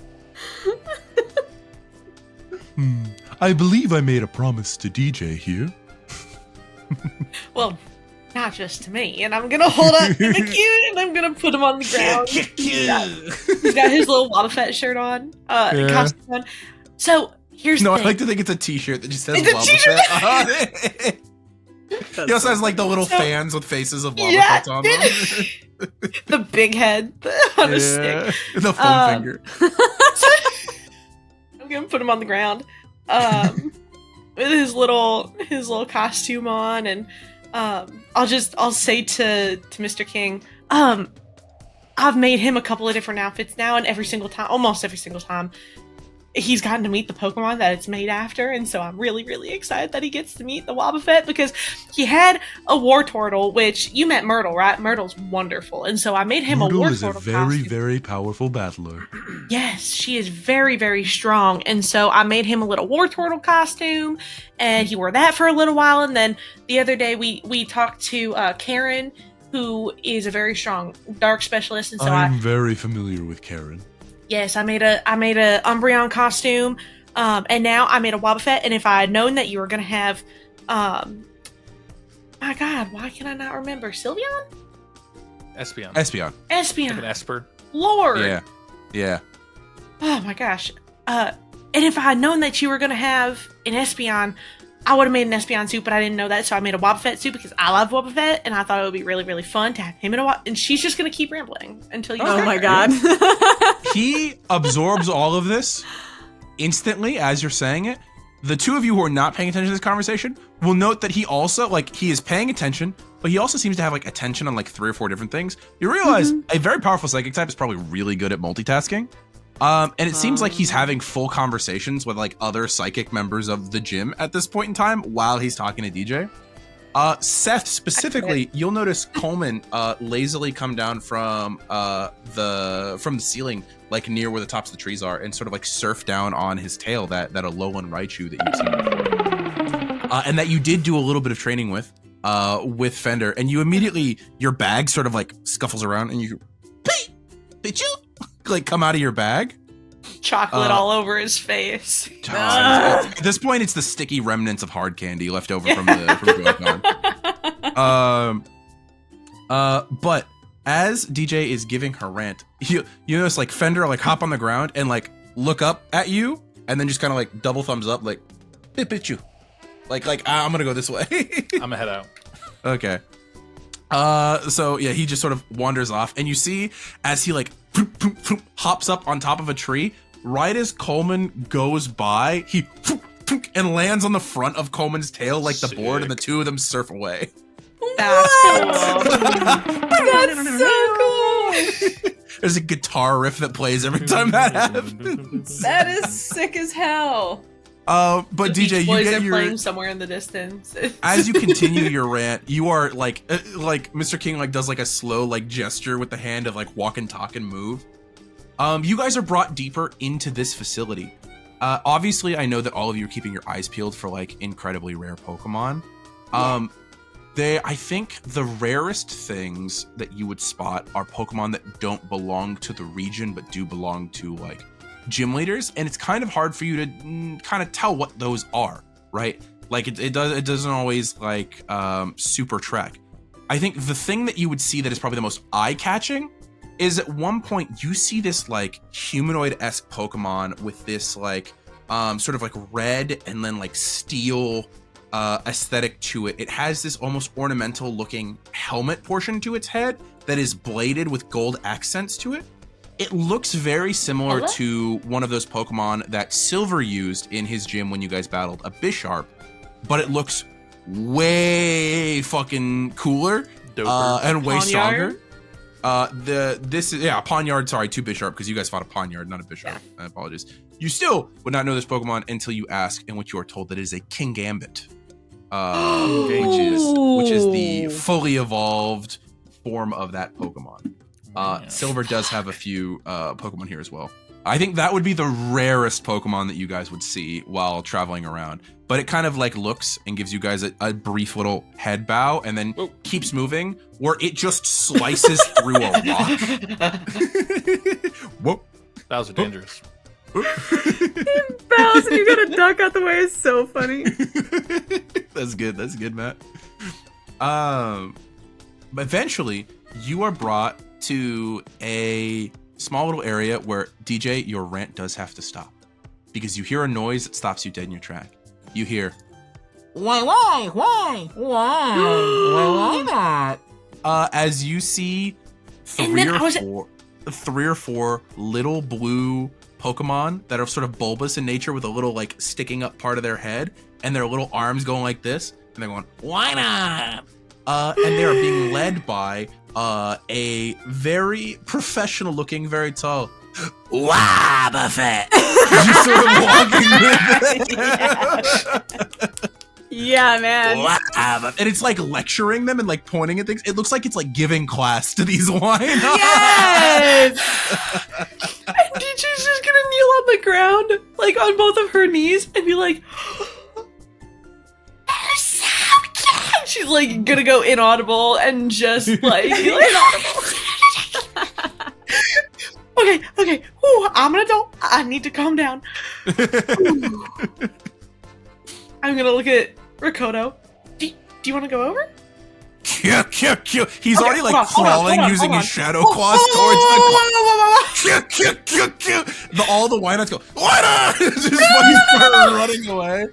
Speaker 6: I believe I made a promise to DJ here.
Speaker 3: Well, not just to me. And I'm gonna hold up Mimikyu and I'm gonna put him on the ground. He's got his little Wobbuffet shirt on, costume on. So here's
Speaker 2: No,
Speaker 3: the
Speaker 2: I
Speaker 3: thing.
Speaker 2: like to think it's a t-shirt that just says
Speaker 3: It's a t-shirt.
Speaker 2: Wobbuffet. He also has like the little
Speaker 3: So-
Speaker 2: fans with faces of
Speaker 3: Yeah,
Speaker 2: Wobbuffets on them.
Speaker 3: the big head on a stick.
Speaker 2: The foam finger.
Speaker 3: I'm gonna put him on the ground, with his little costume on, and I'll say to Mr. King, I've made him a couple of different outfits now, and almost every single time, he's gotten to meet the Pokemon that it's made after, and so I'm really, really excited that he gets to meet the Wobbuffet, because he had a Wartortle, which you met Myrtle, right? Myrtle's wonderful, and so I made him
Speaker 6: Myrtle
Speaker 3: a
Speaker 6: is a
Speaker 3: Wartortle
Speaker 6: very,
Speaker 3: costume.
Speaker 6: very powerful battler.
Speaker 3: Yes, she is very, very strong. And so I made him a little Wartortle costume, and he wore that for a little while. And then the other day we talked to Karen, who is a very strong dark specialist. And so
Speaker 6: I'm very familiar with Karen.
Speaker 3: I made a Umbreon costume, and now I made a Wobbuffet. And if I had known that you were gonna have, my God, why can I not remember Sylveon?
Speaker 5: Espeon.
Speaker 2: Espeon.
Speaker 3: Espeon,
Speaker 5: Like an Esper.
Speaker 3: Lord.
Speaker 2: Yeah. Yeah.
Speaker 3: Oh my gosh. And if I had known that you were going to have an Espeon, I would have made an Espeon suit, but I didn't know that, so I made a Wobbuffet suit because I love Wobbuffet, and I thought it would be really, really fun to have him in a and she's just going to keep rambling until you
Speaker 4: Oh
Speaker 3: start
Speaker 4: my
Speaker 3: her.
Speaker 4: god.
Speaker 2: He absorbs all of this instantly as you're saying it. The two of you who are not paying attention to this conversation will note that he also, like, he is paying attention, but he also seems to have, like, attention on, like, 3 or 4 different things. You realize a very powerful psychic type is probably really good at multitasking. And it seems like he's having full conversations with, like, other psychic members of the gym at this point in time while he's talking to DJ. Seth, specifically, you'll notice Coleman lazily come down from the ceiling, like near where the tops of the trees are, and sort of like surf down on his tail, that Alolan Raichu that you've seen before. And that you did do a little bit of training with Fender, and you immediately, your bag sort of like scuffles around, and you did you like come out of your bag?
Speaker 3: Chocolate all over his face.
Speaker 2: At this point, it's the sticky remnants of hard candy left over from Joy-Con. But as DJ is giving her rant, you notice like Fender like hop on the ground and like look up at you, and then just kind of like double thumbs up, like bit you, like I'm gonna go this way.
Speaker 5: I'm gonna head out.
Speaker 2: Okay. So yeah, he just sort of wanders off, and you see as he like hops up on top of a tree. Right as Coleman goes by, he and lands on the front of Coleman's tail like the board, and the two of them surf away.
Speaker 3: That's cool.
Speaker 4: That's so cool.
Speaker 2: There's a guitar riff that plays every time that happens.
Speaker 4: That is sick as hell.
Speaker 2: But
Speaker 3: The
Speaker 2: DJ,
Speaker 3: Beach Boys
Speaker 2: you get
Speaker 3: are
Speaker 2: your
Speaker 3: playing somewhere in the distance.
Speaker 2: as you continue your rant, you are like Mr. King like does like a slow like gesture with the hand of like walk and talk and move. You guys are brought deeper into this facility. Obviously, I know that all of you are keeping your eyes peeled for like incredibly rare Pokemon. I think the rarest things that you would spot are Pokemon that don't belong to the region, but do belong to like gym leaders. And it's kind of hard for you to kind of tell what those are, right? Like it doesn't always like super track. I think the thing that you would see that is probably the most eye-catching is at one point you see this like humanoid-esque Pokemon with this like sort of like red and then like steel aesthetic to it. It has this almost ornamental looking helmet portion to its head that is bladed with gold accents to it. It looks very similar to one of those Pokemon that Silver used in his gym when you guys battled, a Bisharp, but it looks way fucking cooler and way stronger. Pawniard, sorry, to Bisharp, because you guys fought a Pawniard, not a Bisharp. Yeah. I apologize. You still would not know this Pokemon until you ask, in which you are told that it is a King Gambit, which is the fully evolved form of that Pokemon. Silver does have a few Pokemon here as well. I think that would be the rarest Pokemon that you guys would see while traveling around. But it kind of like looks and gives you guys a brief little head bow and then keeps moving, where it just slices through a rock. Whoa.
Speaker 5: That was dangerous.
Speaker 4: Bows and you gotta duck out the way is so funny.
Speaker 2: That's good, Matt. But eventually, you are brought to a small little area where, DJ, your rant does have to stop. Because you hear a noise that stops you dead in your track. You hear, why not? As you see three or four little blue Pokemon that are sort of bulbous in nature with a little like sticking up part of their head and their little arms going like this, and they're going, why not? And they are being led by a very professional looking, very tall Wobbuffet. Just sort of walking with it.
Speaker 4: Yeah, man.
Speaker 2: And it's like lecturing them and like pointing at things. It looks like it's like giving class to these wine.
Speaker 4: Yes!
Speaker 3: And DJ's just gonna kneel on the ground, like on both of her knees, and be like, they're so cute! She's like gonna go inaudible and just like, inaudible. Okay. Ooh, I'm an adult. I need to calm down. I'm gonna look at Rikoto. Do you want to go over?
Speaker 2: He's already like crawling using his shadow claws towards the all the Wynots go, Wyna! Just fucking running away.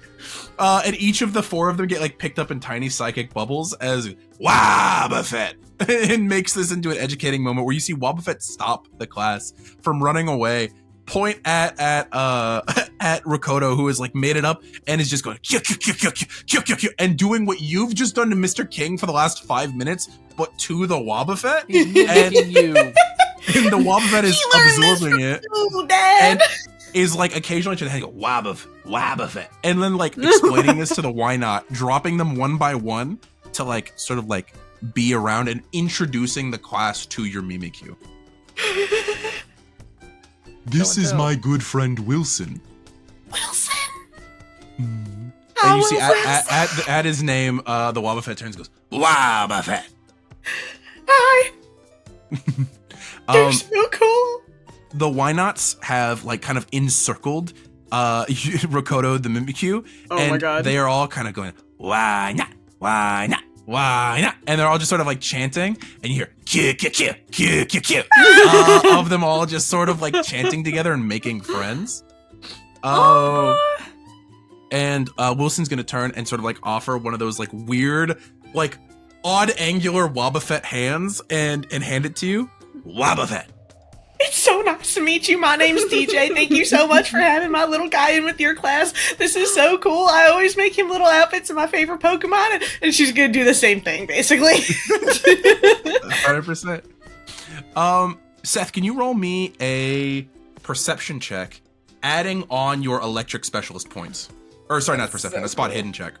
Speaker 2: And each of the four of them get like picked up in tiny psychic bubbles as Wobbuffet, and makes this into an educating moment where you see Wobbuffet stop the class from running away, point at Rikoto, who has like made it up and is just going and doing what you've just done to Mr. King for the last 5 minutes, but to the Wobbuffet. And the Wobbuffet is absorbing it. And is like occasionally to the head go Wobbuffet, and then like explaining this to the Why Not, dropping them one by one to like sort of like be around and introducing the class to your Mimikyu.
Speaker 6: This is my good friend Wilson.
Speaker 3: Wilson.
Speaker 2: And you see at his name, the Wobbuffet turns and goes, Wobbuffet.
Speaker 3: Hi. They're
Speaker 2: Um,
Speaker 3: so cool.
Speaker 2: the Why Nots have like kind of encircled Rakoto the Mimikyu.
Speaker 4: Oh
Speaker 2: and
Speaker 4: my God.
Speaker 2: they are all kind of going, why not? Why not? Why not? And they're all just sort of like chanting, and you hear Q Q Q Q Q Q of them all just sort of like chanting together and making friends. And Wilson's gonna turn and sort of like offer one of those like weird, like odd angular Wobbuffet hands and hand it to you. Wobbuffet.
Speaker 3: It's so nice to meet you. My name's DJ. Thank you so much for having my little guy in with your class. This is so cool. I always make him little outfits of my favorite Pokemon, and she's gonna do the same thing, basically.
Speaker 2: 100%. Seth, can you roll me a perception check, adding on your electric specialist points? Or sorry, not perception, a spot hidden check.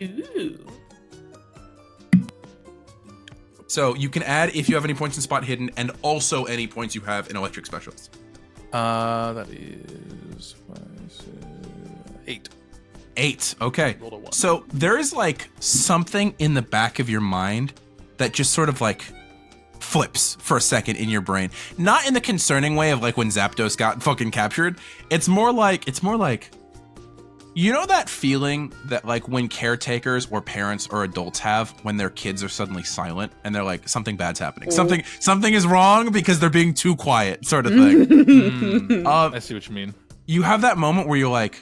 Speaker 3: Ooh.
Speaker 2: So you can add if you have any points in spot hidden, and also any points you have in electric specialist.
Speaker 5: That is 8.
Speaker 2: 8. Okay.
Speaker 5: Rolled a 1.
Speaker 2: So there is like something in the back of your mind that just sort of like flips for a second in your brain. Not in the concerning way of like when Zapdos got fucking captured. It's more like you know that feeling that like when caretakers or parents or adults have when their kids are suddenly silent and they're like, something bad's happening. Something is wrong because they're being too quiet, sort of thing.
Speaker 5: I see what you mean.
Speaker 2: You have that moment where you're like,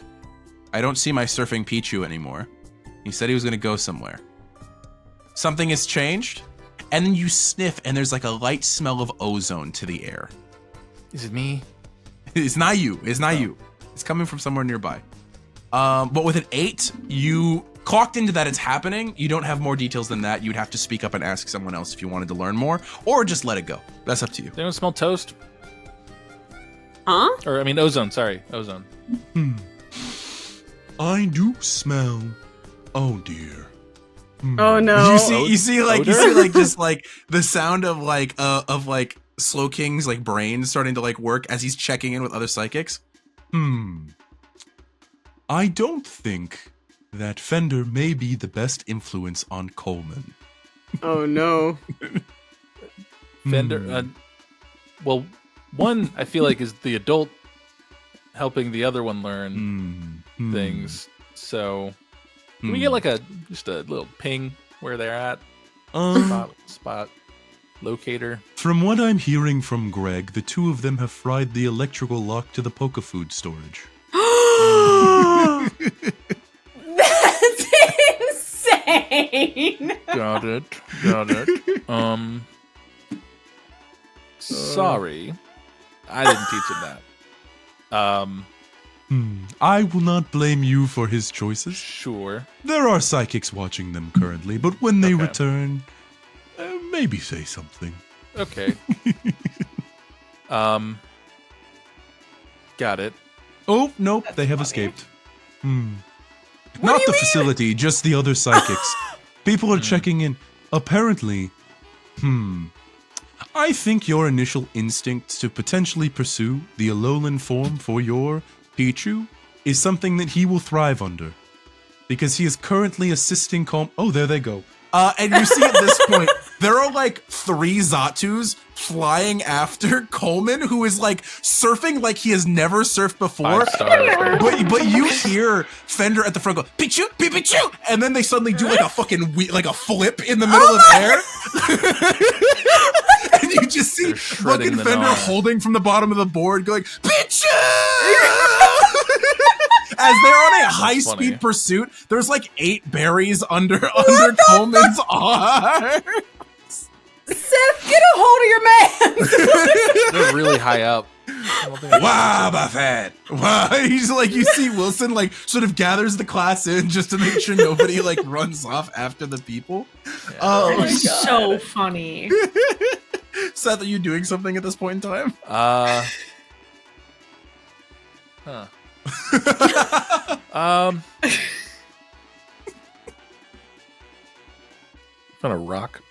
Speaker 2: I don't see my surfing Pichu anymore. He said he was gonna go somewhere. Something has changed, and then you sniff and there's like a light smell of ozone to the air.
Speaker 5: Is it me?
Speaker 2: It's not you. It's not you. It's coming from somewhere nearby. But with an 8, you clocked into that it's happening. You don't have more details than that. You'd have to speak up and ask someone else if you wanted to learn more, or just let it go. That's up to you.
Speaker 5: They don't smell toast?
Speaker 4: Huh?
Speaker 5: Or, I mean, ozone. Sorry. Ozone.
Speaker 6: I do smell. Oh dear.
Speaker 4: Oh no.
Speaker 2: You see like just like the sound of like Slow King's like brain starting to like work as he's checking in with other psychics.
Speaker 6: I don't think that Fender may be the best influence on Coleman.
Speaker 4: Oh no.
Speaker 5: Fender. Well, one I feel like is the adult helping the other one learn things. So can we get like just a little ping where they're at? Spot locator.
Speaker 6: From what I'm hearing from Greg, the two of them have fried the electrical lock to the Pokefood storage.
Speaker 4: That's insane.
Speaker 5: Got it. Sorry, I didn't teach him that.
Speaker 6: I will not blame you for his choices.
Speaker 5: Sure.
Speaker 6: There are psychics watching them currently, but when they return, maybe say something.
Speaker 5: Okay. Got it.
Speaker 6: Oh, nope, they have escaped. Not the facility, just the other psychics. People are checking in. Apparently, I think your initial instinct to potentially pursue the Alolan form for your Pichu is something that he will thrive under. Because he is currently assisting Oh, there they go.
Speaker 2: And you see at this point, there are like 3 Zatus flying after Coleman, who is like surfing like he has never surfed before.
Speaker 5: 5 stars.
Speaker 2: But you hear Fender at the front go, Pichu, Pichu, and then they suddenly do like a fucking like a flip in the middle of air. And you just see fucking
Speaker 5: the
Speaker 2: Fender
Speaker 5: gnaw.
Speaker 2: holding from the bottom of the board going, Pichu! As they're on a high-speed
Speaker 5: funny.
Speaker 2: pursuit, there's like 8 berries under Coleman's arm.
Speaker 4: Seth, get a hold of your man.
Speaker 5: They're really high up.
Speaker 2: Wobbuffet! Wow, he's like, you see Wilson like sort of gathers the class in just to make sure nobody like runs off after the people.
Speaker 3: Oh my God. So funny.
Speaker 2: Seth, are you doing something at this point in time?
Speaker 5: On a rock.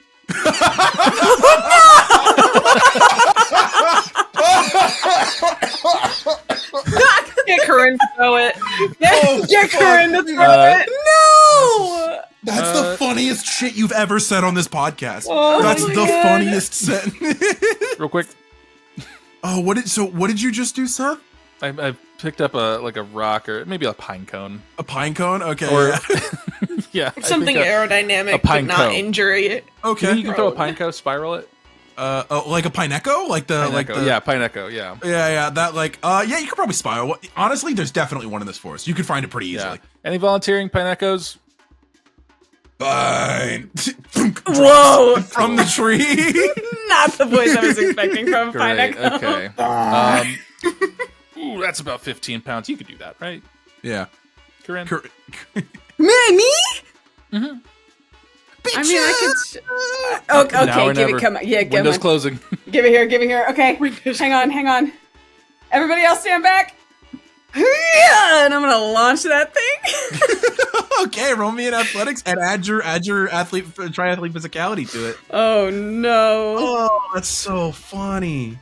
Speaker 3: Get Coryne to throw it. Get Coryne to throw it.
Speaker 4: No!
Speaker 2: That's the funniest shit you've ever said on this podcast.
Speaker 3: Oh
Speaker 2: That's
Speaker 3: my
Speaker 2: the
Speaker 3: God.
Speaker 2: funniest sentence.
Speaker 5: Real quick.
Speaker 2: Oh, what did you just do, Seth?
Speaker 5: I picked up a rock or maybe a pine cone.
Speaker 2: A pine cone? Okay.
Speaker 5: Or
Speaker 2: yeah.
Speaker 5: yeah. I
Speaker 3: Something
Speaker 5: think
Speaker 3: aerodynamic,
Speaker 5: a pine
Speaker 3: but not
Speaker 5: cone.
Speaker 3: injure it.
Speaker 2: Okay.
Speaker 5: you can throw a pine cone, spiral it.
Speaker 2: Like a pine echo? Like the
Speaker 5: Pine echo. Yeah, pine echo, yeah.
Speaker 2: Yeah, that like yeah, you could probably spiral. Honestly, there's definitely one in this forest. You could find it pretty easily.
Speaker 5: Yeah. Any volunteering pine echoes?
Speaker 2: Fine.
Speaker 4: Whoa!
Speaker 2: From the tree.
Speaker 4: Not the voice I was expecting from Pine
Speaker 5: Great.
Speaker 4: Echo.
Speaker 5: Okay. Ooh, that's about 15 pounds. You could do that, right?
Speaker 2: Yeah.
Speaker 5: Corinne?
Speaker 4: Me?
Speaker 5: Mm-hmm.
Speaker 4: I mean, I could.
Speaker 5: Now
Speaker 4: Okay,
Speaker 5: or
Speaker 4: give
Speaker 5: never.
Speaker 4: it. Come on. Yeah, come
Speaker 5: Windows
Speaker 4: on.
Speaker 5: closing.
Speaker 4: Give it here. Give it here. Okay. Hang on. Everybody else stand back. Yeah, and I'm gonna launch that thing.
Speaker 2: Okay, roll me in athletics and add your triathlete physicality to it.
Speaker 4: Oh no.
Speaker 2: Oh, that's so funny.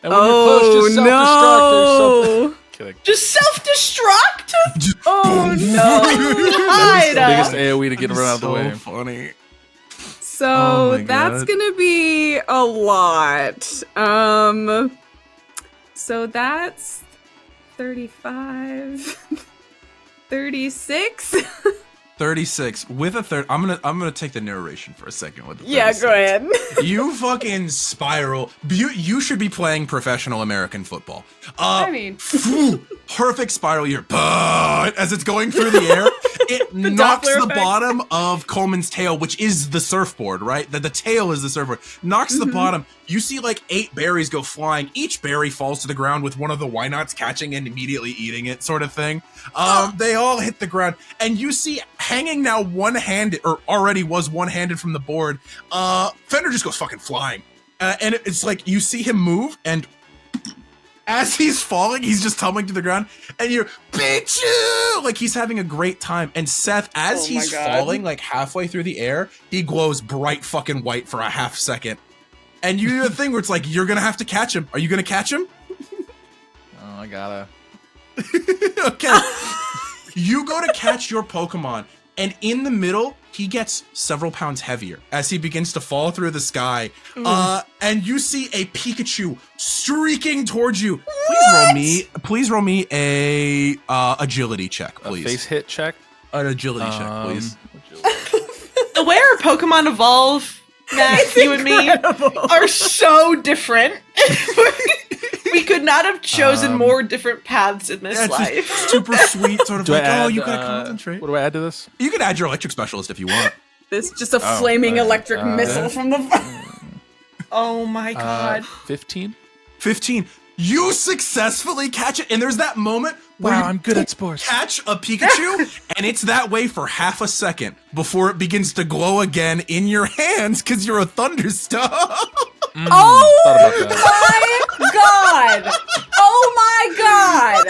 Speaker 5: And when you're close, just self-destruct or something. Kidding.
Speaker 3: Just self-destruct?
Speaker 4: Oh no.
Speaker 3: Hide.
Speaker 5: Biggest AoE to get run out of the
Speaker 2: so
Speaker 5: way.
Speaker 2: funny.
Speaker 4: So
Speaker 2: Oh my
Speaker 4: that's
Speaker 2: God.
Speaker 4: gonna be a lot. So that's 35, 36.
Speaker 2: 36 with a third. I'm gonna take the narration for a second with the 36.
Speaker 4: Yeah, go ahead.
Speaker 2: You fucking spiral. You should be playing professional American football.
Speaker 4: I mean,
Speaker 2: Perfect spiral. You're as it's going through the air. It knocks
Speaker 4: Doppler
Speaker 2: the
Speaker 4: effect.
Speaker 2: bottom of Coleman's tail, which is the surfboard, right? The tail is the surfboard. Knocks the bottom. You see like 8 berries go flying. Each berry falls to the ground with one of the why nots catching and immediately eating it, sort of thing. They all hit the ground, and you see hanging now one-handed, or already was one-handed from the board. Fender just goes fucking flying, and it's like you see him move, and as he's falling, he's just tumbling to the ground, and you're bitch, like he's having a great time. And Seth, as
Speaker 4: Oh my
Speaker 2: he's
Speaker 4: God.
Speaker 2: falling, like halfway through the air, he glows bright fucking white for a half second. And you do the thing where it's like, you're gonna have to catch him. Are you gonna catch him?
Speaker 5: Oh, I gotta.
Speaker 2: Okay. You go to catch your Pokemon, and in the middle, he gets several pounds heavier as he begins to fall through the sky. And you see a Pikachu streaking towards you. Please roll me a agility check,
Speaker 5: A
Speaker 2: please.
Speaker 5: face hit check.
Speaker 2: An agility check, please.
Speaker 3: The way our Pokemon evolve, Matt, you and me, are so different. We could not have chosen more different paths in this
Speaker 2: That's
Speaker 3: life.
Speaker 2: super sweet, sort of
Speaker 5: Do I
Speaker 2: like,
Speaker 5: add,
Speaker 2: oh, you gotta concentrate.
Speaker 5: What do I add to this?
Speaker 2: You can add your electric specialist if you want.
Speaker 4: This just a flaming
Speaker 5: alright.
Speaker 4: electric missile from the.
Speaker 3: Oh my God.
Speaker 5: 15?
Speaker 2: 15. You successfully catch it, and there's that moment where
Speaker 5: Wow,
Speaker 2: you
Speaker 5: I'm good at sports.
Speaker 2: catch a Pikachu, and it's that way for half a second before it begins to glow again in your hands because you're a thunderstorm.
Speaker 4: Oh
Speaker 5: Thought about that.
Speaker 4: my god! Oh my god!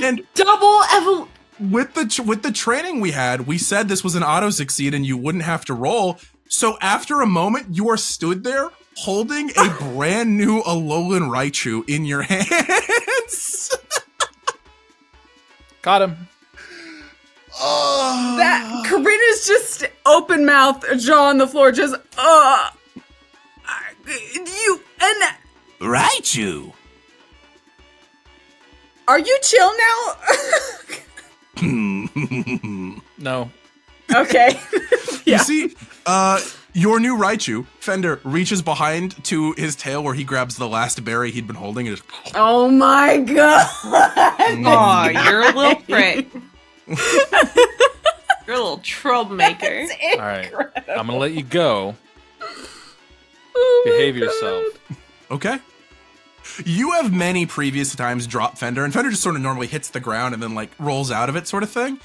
Speaker 2: And
Speaker 3: Double
Speaker 2: with the training we had, we said this was an auto succeed and you wouldn't have to roll. So after a moment, you are stood there holding a brand new Alolan Raichu in your hands.
Speaker 5: Got him.
Speaker 2: Oh.
Speaker 4: That Corinne is just open mouth, jaw on the floor, just you and
Speaker 2: Raichu.
Speaker 4: are you chill now?
Speaker 5: No.
Speaker 4: Okay.
Speaker 2: You see, your new Raichu, Fender, reaches behind to his tail where he grabs the last berry he'd been holding and just
Speaker 4: Oh my god!
Speaker 3: Aw, you're a little prick. You're a little troublemaker.
Speaker 5: All right. I'm gonna let you go. Behave yourself.
Speaker 2: okay. You have many previous times dropped Fender, and Fender just sort of normally hits the ground and then like rolls out of it, sort of thing.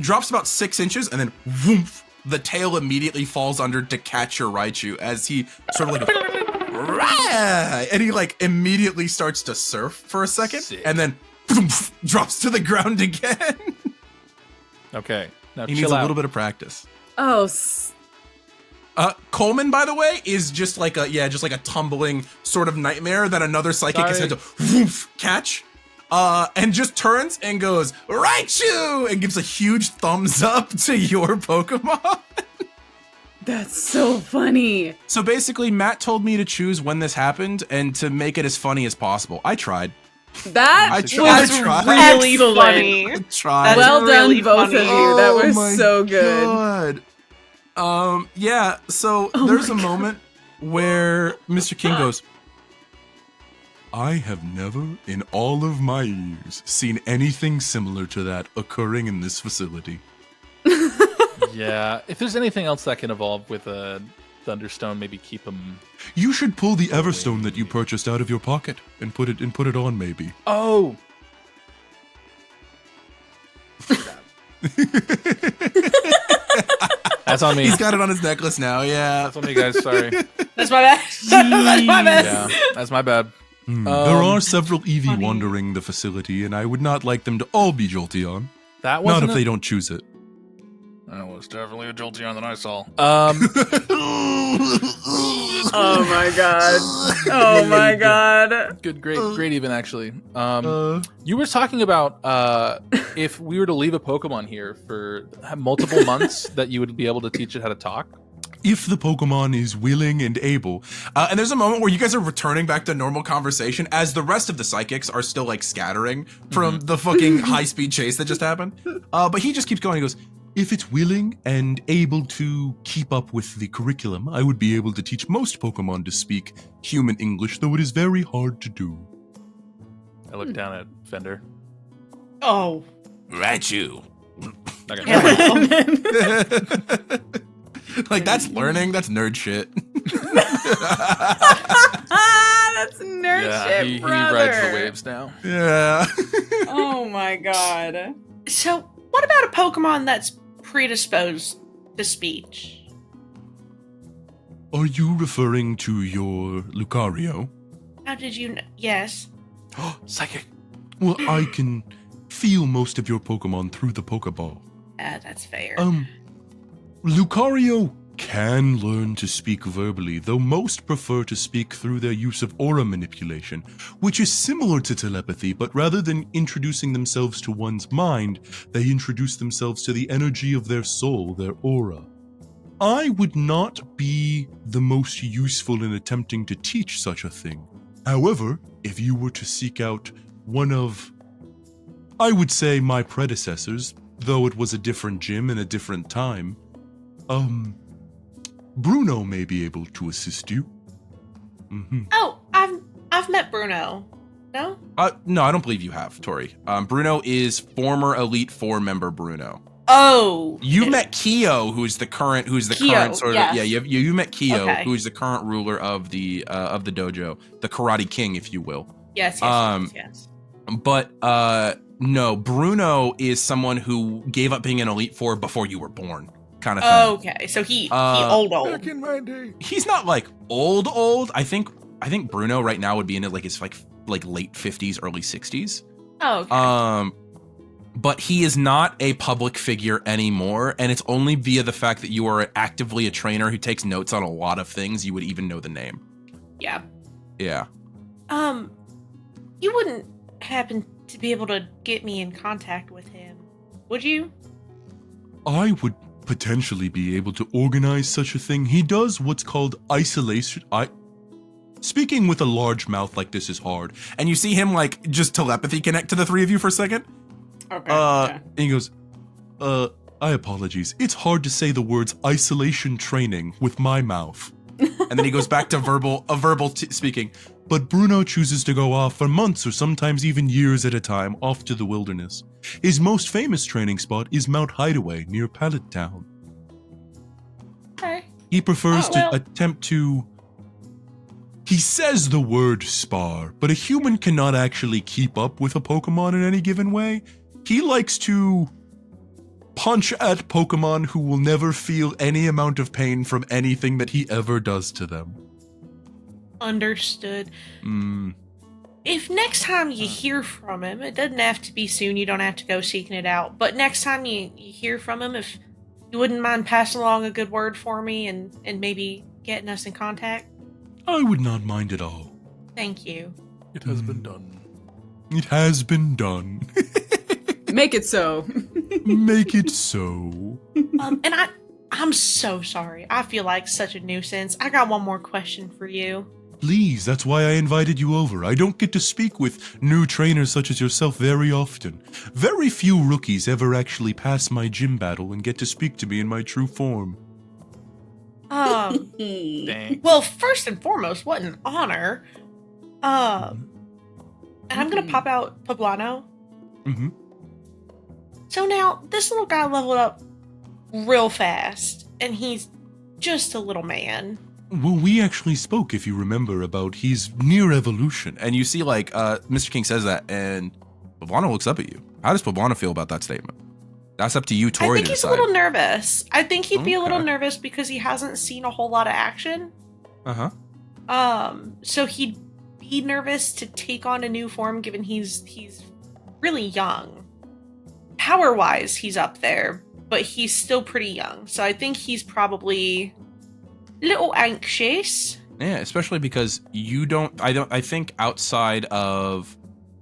Speaker 2: Drops about 6 inches, and then whoomph, the tail immediately falls under to catch your Raichu as he sort of like goes, and he like immediately starts to surf for a second,
Speaker 5: Sick.
Speaker 2: and then whoomph, drops to the ground again.
Speaker 5: Okay. Now
Speaker 2: He
Speaker 5: chill
Speaker 2: needs a
Speaker 5: out.
Speaker 2: little bit of practice.
Speaker 4: Oh,
Speaker 2: Coleman, by the way, is just like a tumbling sort of nightmare that another psychic is
Speaker 5: Sorry.
Speaker 2: going to woof, catch, and just turns and goes Raichu and gives a huge thumbs up to your Pokemon.
Speaker 4: that's so funny.
Speaker 2: So basically, Matt told me to choose when this happened and to make it as funny as possible. I tried.
Speaker 4: That
Speaker 2: I
Speaker 4: was
Speaker 2: tried.
Speaker 3: Really
Speaker 4: excellent.
Speaker 3: funny.
Speaker 2: I tried.
Speaker 3: That's
Speaker 4: Well done,
Speaker 3: really
Speaker 4: both
Speaker 3: funny.
Speaker 4: of you. That was
Speaker 2: my
Speaker 4: so good.
Speaker 2: God. Yeah, so
Speaker 4: Oh
Speaker 2: there's
Speaker 4: my
Speaker 2: a
Speaker 4: God.
Speaker 2: moment where Mr. King goes, I have never in all of my years seen anything similar to that occurring in this facility.
Speaker 5: Yeah, if there's anything else that can evolve with a Thunderstone, maybe keep him.
Speaker 6: You should pull the Everstone that you purchased out of your pocket and put it on, maybe.
Speaker 5: Oh, that's on me.
Speaker 2: He's got it on his necklace now, yeah.
Speaker 5: That's on me, guys. Sorry.
Speaker 3: That's my bad. That's my bad.
Speaker 5: Yeah, that's my bad.
Speaker 6: There are several Eevee wandering the facility, and I would not like them to all be Jolteon.
Speaker 5: That
Speaker 6: Not
Speaker 5: wasn't.
Speaker 6: if they don't choose it.
Speaker 5: That was definitely a Jolteon that I saw.
Speaker 4: Oh my god. Oh my god.
Speaker 5: Good, great even actually. You were talking about if we were to leave a Pokemon here for multiple months, that you would be able to teach it how to talk.
Speaker 6: If the Pokemon is willing and able.
Speaker 2: And there's a moment where you guys are returning back to normal conversation as the rest of the psychics are still like scattering from the fucking high-speed chase that just happened. But he just keeps going. He goes,
Speaker 6: If it's willing and able to keep up with the curriculum, I would be able to teach most Pokemon to speak human English, though it is very hard to do.
Speaker 5: I look down at Fender.
Speaker 3: Oh.
Speaker 2: Raichu.
Speaker 5: Not gonna-
Speaker 2: Like, that's learning. That's nerd shit.
Speaker 4: That's nerd
Speaker 5: yeah,
Speaker 4: shit,
Speaker 5: he
Speaker 4: brother.
Speaker 5: rides the waves now.
Speaker 2: Yeah.
Speaker 4: Oh my god.
Speaker 3: So, what about a Pokemon that's predisposed to speech?
Speaker 6: Are you referring to your Lucario?
Speaker 3: How did you know? Yes.
Speaker 5: Psychic.
Speaker 6: Well, I can feel most of your Pokemon through the Pokeball.
Speaker 3: That's fair.
Speaker 6: Lucario can learn to speak verbally, though most prefer to speak through their use of aura manipulation, which is similar to telepathy, but rather than introducing themselves to one's mind, they introduce themselves to the energy of their soul, their aura. I would not be the most useful in attempting to teach such a thing. However, if you were to seek out one of, I would say, my predecessors, though it was a different gym and a different time, Bruno may be able to assist you.
Speaker 3: Oh, I've met Bruno. No?
Speaker 2: No, I don't believe you have, Torie. Bruno is former Elite Four member Bruno.
Speaker 3: Oh.
Speaker 2: You met Kyo, who's the current
Speaker 3: Kyo,
Speaker 2: sort of
Speaker 3: yes.
Speaker 2: yeah. You met Kyo,
Speaker 3: Okay.
Speaker 2: who's the current ruler of the dojo, the Karate King, if you will.
Speaker 3: Yes. Yes.
Speaker 2: But no, Bruno is someone who gave up being an Elite Four before you were born, kind of thing.
Speaker 3: Okay, so he old.
Speaker 5: in my day.
Speaker 2: He's not like old. I think Bruno right now would be in his like late 50s, early 60s.
Speaker 3: Oh, okay.
Speaker 2: But he is not a public figure anymore, and it's only via the fact that you are actively a trainer who takes notes on a lot of things you would even know the name.
Speaker 3: Yeah.
Speaker 2: Yeah.
Speaker 3: You wouldn't happen to be able to get me in contact with him, would you?
Speaker 6: I would potentially be able to organize such a thing. He does what's called isolation. Speaking with a large mouth like this is hard.
Speaker 2: And you see him like just telepathy connect to the three of you for a second.
Speaker 4: Okay.
Speaker 6: And he goes, I apologies. It's hard to say the words isolation training with my mouth.
Speaker 2: And then he goes back to verbal speaking.
Speaker 6: But Bruno chooses to go off for months or sometimes even years at a time off to the wilderness. His most famous training spot is Mount Hideaway near Pallet Town.
Speaker 3: Okay.
Speaker 6: He prefers
Speaker 3: Oh, well.
Speaker 6: to attempt to... He says the word spar, but a human cannot actually keep up with a Pokemon in any given way. He likes to punch at Pokemon who will never feel any amount of pain from anything that he ever does to them.
Speaker 3: Understood. if next time you hear from him, it doesn't have to be soon, you don't have to go seeking it out, but next time you hear from him, if you wouldn't mind passing along a good word for me and maybe getting us in contact?
Speaker 6: I would not mind at all.
Speaker 3: Thank you.
Speaker 5: It has been done.
Speaker 6: It has been done.
Speaker 4: Make it so.
Speaker 6: Make it so.
Speaker 3: And I'm so sorry. I feel like such a nuisance. I got one more question for you.
Speaker 6: Please, that's why I invited you over. I don't get to speak with new trainers such as yourself very often. Very few rookies ever actually pass my gym battle and get to speak to me in my true form.
Speaker 5: Dang.
Speaker 3: Well, first and foremost, what an honor. And I'm gonna pop out Pablano.
Speaker 6: Mm-hmm.
Speaker 3: So now, this little guy leveled up real fast, and he's just a little man.
Speaker 6: Well, we actually spoke, if you remember, about he's near evolution.
Speaker 2: And you see, like, Mr. King says that, and Pablano looks up at you. How does Pablano feel about that statement? That's up to you, Torie,
Speaker 3: I think
Speaker 2: to
Speaker 3: he's
Speaker 2: decide.
Speaker 3: a little nervous. I think he'd be a little
Speaker 2: Okay.
Speaker 3: nervous because he hasn't seen a whole lot of action.
Speaker 2: Uh-huh.
Speaker 3: So he'd be nervous to take on a new form given he's really young. Power-wise, he's up there, but he's still pretty young. So I think he's probably a little anxious.
Speaker 2: Yeah, especially because I think outside of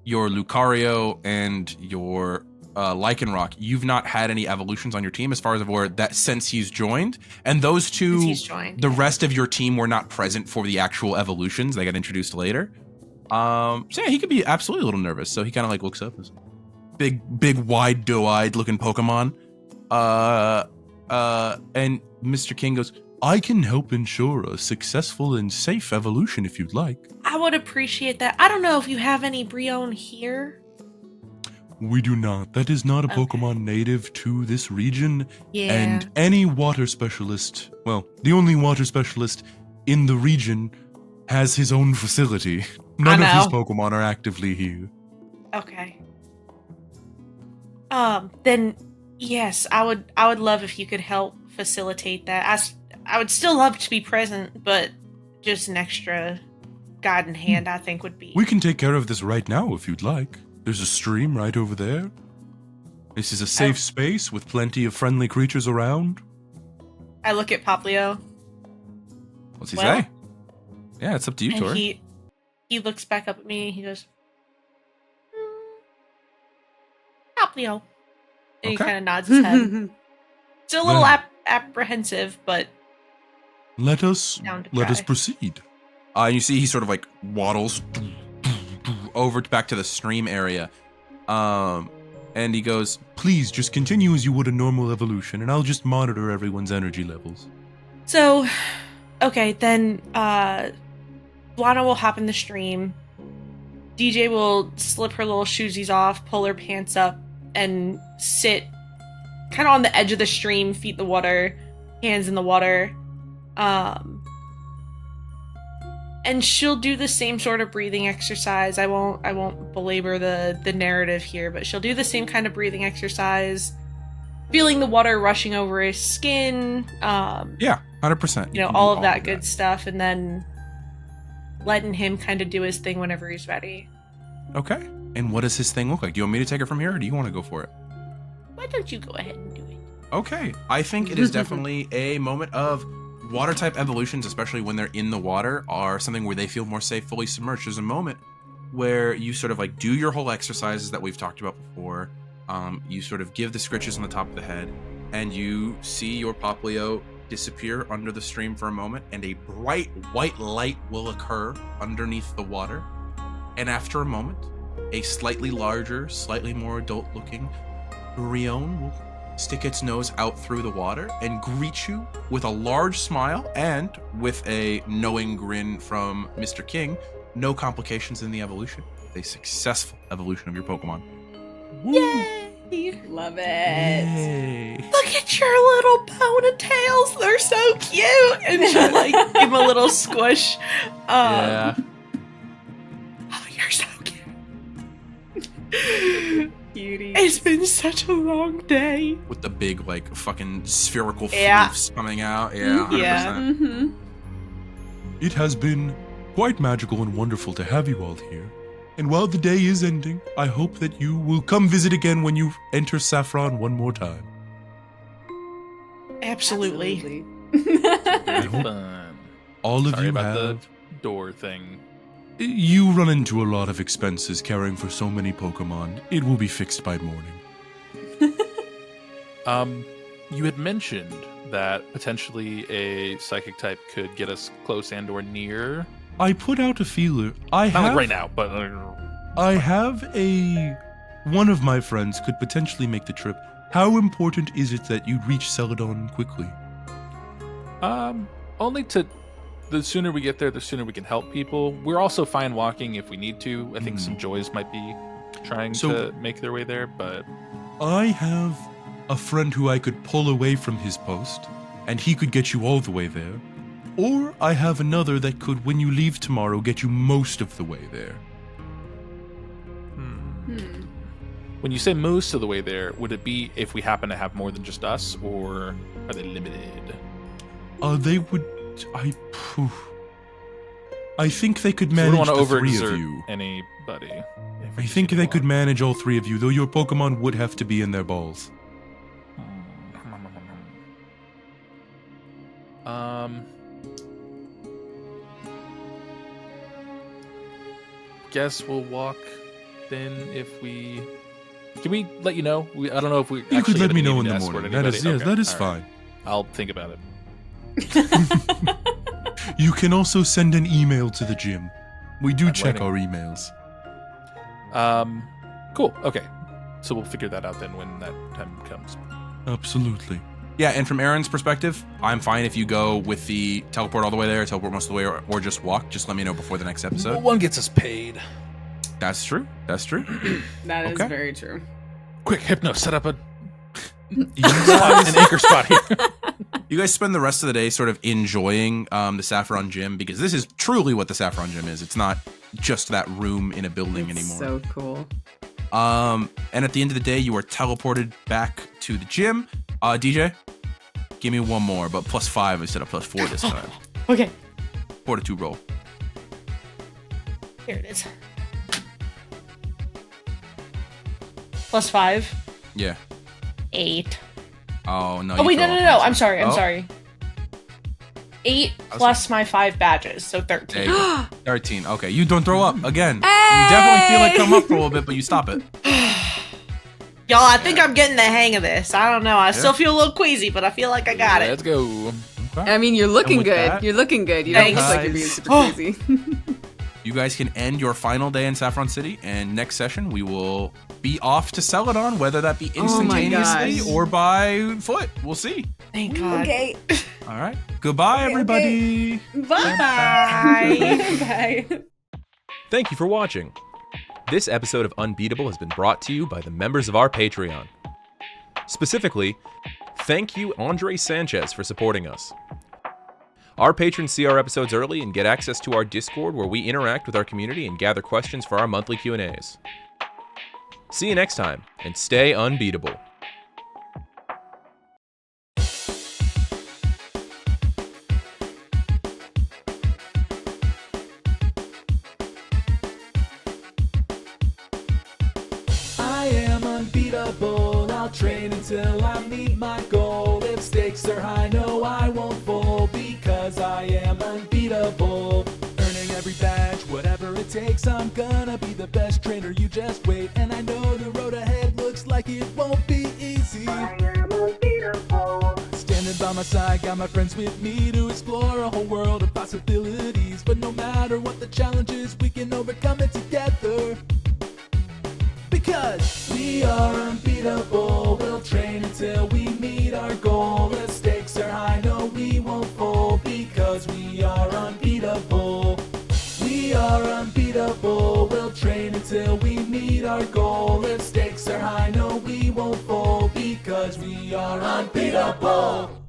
Speaker 2: your Lucario and your Lycanroc, you've not had any evolutions on your team as far as where that since he's joined. And those two,
Speaker 3: Since he's joined,
Speaker 2: the
Speaker 3: yeah.
Speaker 2: rest of your team were not present for the actual evolutions. They got introduced later. So yeah, he could be absolutely a little nervous. So he kind of like looks up, as big, wide, doe-eyed looking Pokemon.
Speaker 6: And Mr. King goes, I can help ensure a successful and safe evolution if you'd like.
Speaker 3: I would appreciate that. I don't know if you have any Brion here.
Speaker 6: We do not. That is not a
Speaker 3: Okay.
Speaker 6: Pokemon native to this region.
Speaker 3: Yeah.
Speaker 6: And any water specialist, well, the only water specialist in the region has his own facility. None of his
Speaker 3: know.
Speaker 6: Pokemon are actively here.
Speaker 3: Okay. Then yes, I would love if you could help facilitate that. I would still love to be present, but just an extra guiding hand I think would be.
Speaker 6: We can take care of this right now if you'd like. There's a stream right over there. This is a safe space with plenty of friendly creatures around.
Speaker 3: I look at Poplio,
Speaker 2: What's he
Speaker 3: Well,
Speaker 2: say? Yeah, it's up to you,
Speaker 3: and
Speaker 2: Torie.
Speaker 3: he looks back up at me and he goes, Poplio. And he
Speaker 2: Okay.
Speaker 3: kind of nods his head. Still a little
Speaker 6: Well-
Speaker 3: apprehensive, but
Speaker 6: Let us
Speaker 3: Down to
Speaker 6: let us
Speaker 3: try.
Speaker 6: proceed.
Speaker 2: And you see he sort of like waddles over back to the stream area. And he goes,
Speaker 6: Please just continue as you would a normal evolution, and I'll just monitor everyone's energy levels.
Speaker 3: so, okay, then, Lana will hop in the stream. DJ will slip her little shoesies off, pull her pants up, and sit kind of on the edge of the stream, feet in the water, hands in the water. And she'll do the same sort of breathing exercise. I won't belabor the narrative here, but she'll do the same kind of breathing exercise, feeling the water rushing over his skin,
Speaker 2: yeah, 100%.
Speaker 3: you know, all of that good stuff, and then letting him kind of do his thing whenever he's ready.
Speaker 2: Okay. And what does his thing look like? Do you want me to take it from here, or do you want to go for it?
Speaker 3: Why don't you go ahead and do it?
Speaker 2: Okay. I think it is definitely a moment of water type evolutions, especially when they're in the water, are something where they feel more safe, fully submerged. There's a moment where you sort of like do your whole exercises that we've talked about before. You sort of give the scritches on the top of the head, and you see your Poplio disappear under the stream for a moment, and a bright white light will occur underneath the water. And after a moment, a slightly larger, slightly more adult-looking Brion will stick its nose out through the water and greet you with a large smile and with a knowing grin from Mr. King. No complications in the evolution. A successful evolution of your Pokemon.
Speaker 3: Yay!
Speaker 4: Love it.
Speaker 2: Yay.
Speaker 3: Look at your little ponytails. They're so cute. And she'll like give him a little squish.
Speaker 5: Yeah.
Speaker 3: Oh, you're so cute.
Speaker 4: Cutie.
Speaker 3: It's been such a long day.
Speaker 2: With the big, like, fucking spherical
Speaker 3: Yeah.
Speaker 2: floofs coming out. Yeah, 100%.
Speaker 3: Yeah.
Speaker 4: Mm-hmm.
Speaker 6: It has been quite magical and wonderful to have you all here. And while the day is ending, I hope that you will come visit again when you enter Saffron one more time.
Speaker 3: Absolutely.
Speaker 5: Very fun.
Speaker 6: All of
Speaker 5: Sorry
Speaker 6: you
Speaker 5: about
Speaker 6: have...
Speaker 5: the door thing.
Speaker 6: You run into a lot of expenses caring for so many Pokemon. It will be fixed by morning.
Speaker 5: You had mentioned that potentially a psychic type could get us close and or near.
Speaker 6: I put out a feeler.
Speaker 5: Not like right now, but
Speaker 6: I have one of my friends could potentially make the trip. How important is it that you reach Celadon quickly?
Speaker 5: only to the sooner we get there, the sooner we can help people. We're also fine walking if we need to. I think some Joys might be trying to make their way there, but
Speaker 6: I have a friend who I could pull away from his post, and he could get you all the way there. Or I have another that could, when you leave tomorrow, get you most of the way there.
Speaker 5: when you say most of the way there, would it be if we happen to have more than just us, or are they limited?
Speaker 6: They would... I think they could
Speaker 5: So we
Speaker 6: manage
Speaker 5: don't want to
Speaker 6: the three of
Speaker 5: overexert
Speaker 6: you.
Speaker 5: anybody.
Speaker 6: I think they could manage all three of you, though your Pokemon would have to be in their balls.
Speaker 5: Guess we'll walk then if we... Can we let you know? I don't know if we...
Speaker 6: You could
Speaker 5: actually
Speaker 6: let
Speaker 5: gonna
Speaker 6: me
Speaker 5: need
Speaker 6: know in
Speaker 5: to
Speaker 6: the
Speaker 5: escort
Speaker 6: morning.
Speaker 5: anybody.
Speaker 6: That is,
Speaker 5: Okay,
Speaker 6: that is
Speaker 5: all
Speaker 6: fine.
Speaker 5: right. I'll think about it.
Speaker 6: You can also send an email to the gym. We do
Speaker 5: I'm
Speaker 6: check
Speaker 5: writing.
Speaker 6: our emails.
Speaker 5: Cool. Okay. So we'll figure that out then when that time comes.
Speaker 6: Absolutely.
Speaker 2: Yeah, and from Aaron's perspective, I'm fine if you go with the teleport all the way there, teleport most of the way, or just walk. Just let me know before the next episode.
Speaker 5: Well, one gets us paid.
Speaker 2: That's true. That's true.
Speaker 4: That is
Speaker 2: Okay.
Speaker 4: very true.
Speaker 5: Quick, Hypno, set up an
Speaker 2: You guys,
Speaker 5: anchor spot here.
Speaker 2: you guys spend the rest of the day sort of enjoying the Saffron Gym, because this is truly what the Saffron Gym is. It's not just that room in a building
Speaker 4: It's
Speaker 2: anymore.
Speaker 4: so cool.
Speaker 2: And at the end of the day, you are teleported back to the gym. DJ, give me one more, but +5 instead of +4 this time.
Speaker 3: Okay,
Speaker 2: 4 to 2 roll.
Speaker 3: here it is. +5,
Speaker 2: Yeah.
Speaker 3: 8.
Speaker 2: Oh no.
Speaker 3: Oh
Speaker 2: you
Speaker 3: wait,
Speaker 2: fell
Speaker 3: no.
Speaker 2: off.
Speaker 3: I'm sorry. I'm
Speaker 2: Oh.
Speaker 3: sorry. 8
Speaker 2: was
Speaker 3: plus my 5 badges, so 13.
Speaker 2: There you go. 13. Okay, you don't throw up again. You definitely feel like come up for a little bit, but you stop it.
Speaker 3: Y'all, I think I'm getting the hang of this. I don't know. I still feel a little queasy, but I feel like I got
Speaker 5: Let's
Speaker 3: it.
Speaker 5: go.
Speaker 4: I mean, you're looking
Speaker 2: with
Speaker 4: good.
Speaker 2: that-
Speaker 4: You're looking good. You don't
Speaker 3: Thanks.
Speaker 4: look like you're being super
Speaker 3: Oh.
Speaker 4: crazy.
Speaker 2: You guys can end your final day in Saffron City, and next session we will be off to Celadon, whether that be
Speaker 4: Oh my
Speaker 2: instantaneously
Speaker 4: gosh.
Speaker 2: or by foot. We'll see.
Speaker 3: Thank God.
Speaker 4: Okay.
Speaker 2: All right. Goodbye, everybody.
Speaker 4: Bye.
Speaker 3: Bye.
Speaker 4: Bye.
Speaker 7: Thank you for watching. This episode of Unbeatable has been brought to you by the members of our Patreon. Specifically, thank you Andre Sanchez for supporting us. Our patrons see our episodes early and get access to our Discord, where we interact with our community and gather questions for our monthly Q&As. See you next time, and stay unbeatable.
Speaker 1: I am unbeatable, I'll train until I meet my goal. If stakes are high, no, I won't fold, because I am unbeatable. Earning every badge, whatever it takes, I'm gonna be the best trainer, you just wait. And I know the road ahead looks like it won't be easy. I am unbeatable. Standing by my side, got my friends with me to explore a whole world of possibilities. But no matter what the challenge is, we can overcome it together. Because we are unbeatable, we'll train until we meet our goal. If stakes are high, no, we won't fold, because we are unbeatable. We are unbeatable, we'll train until we meet our goal. If stakes are high, no, we won't fold, because we are unbeatable.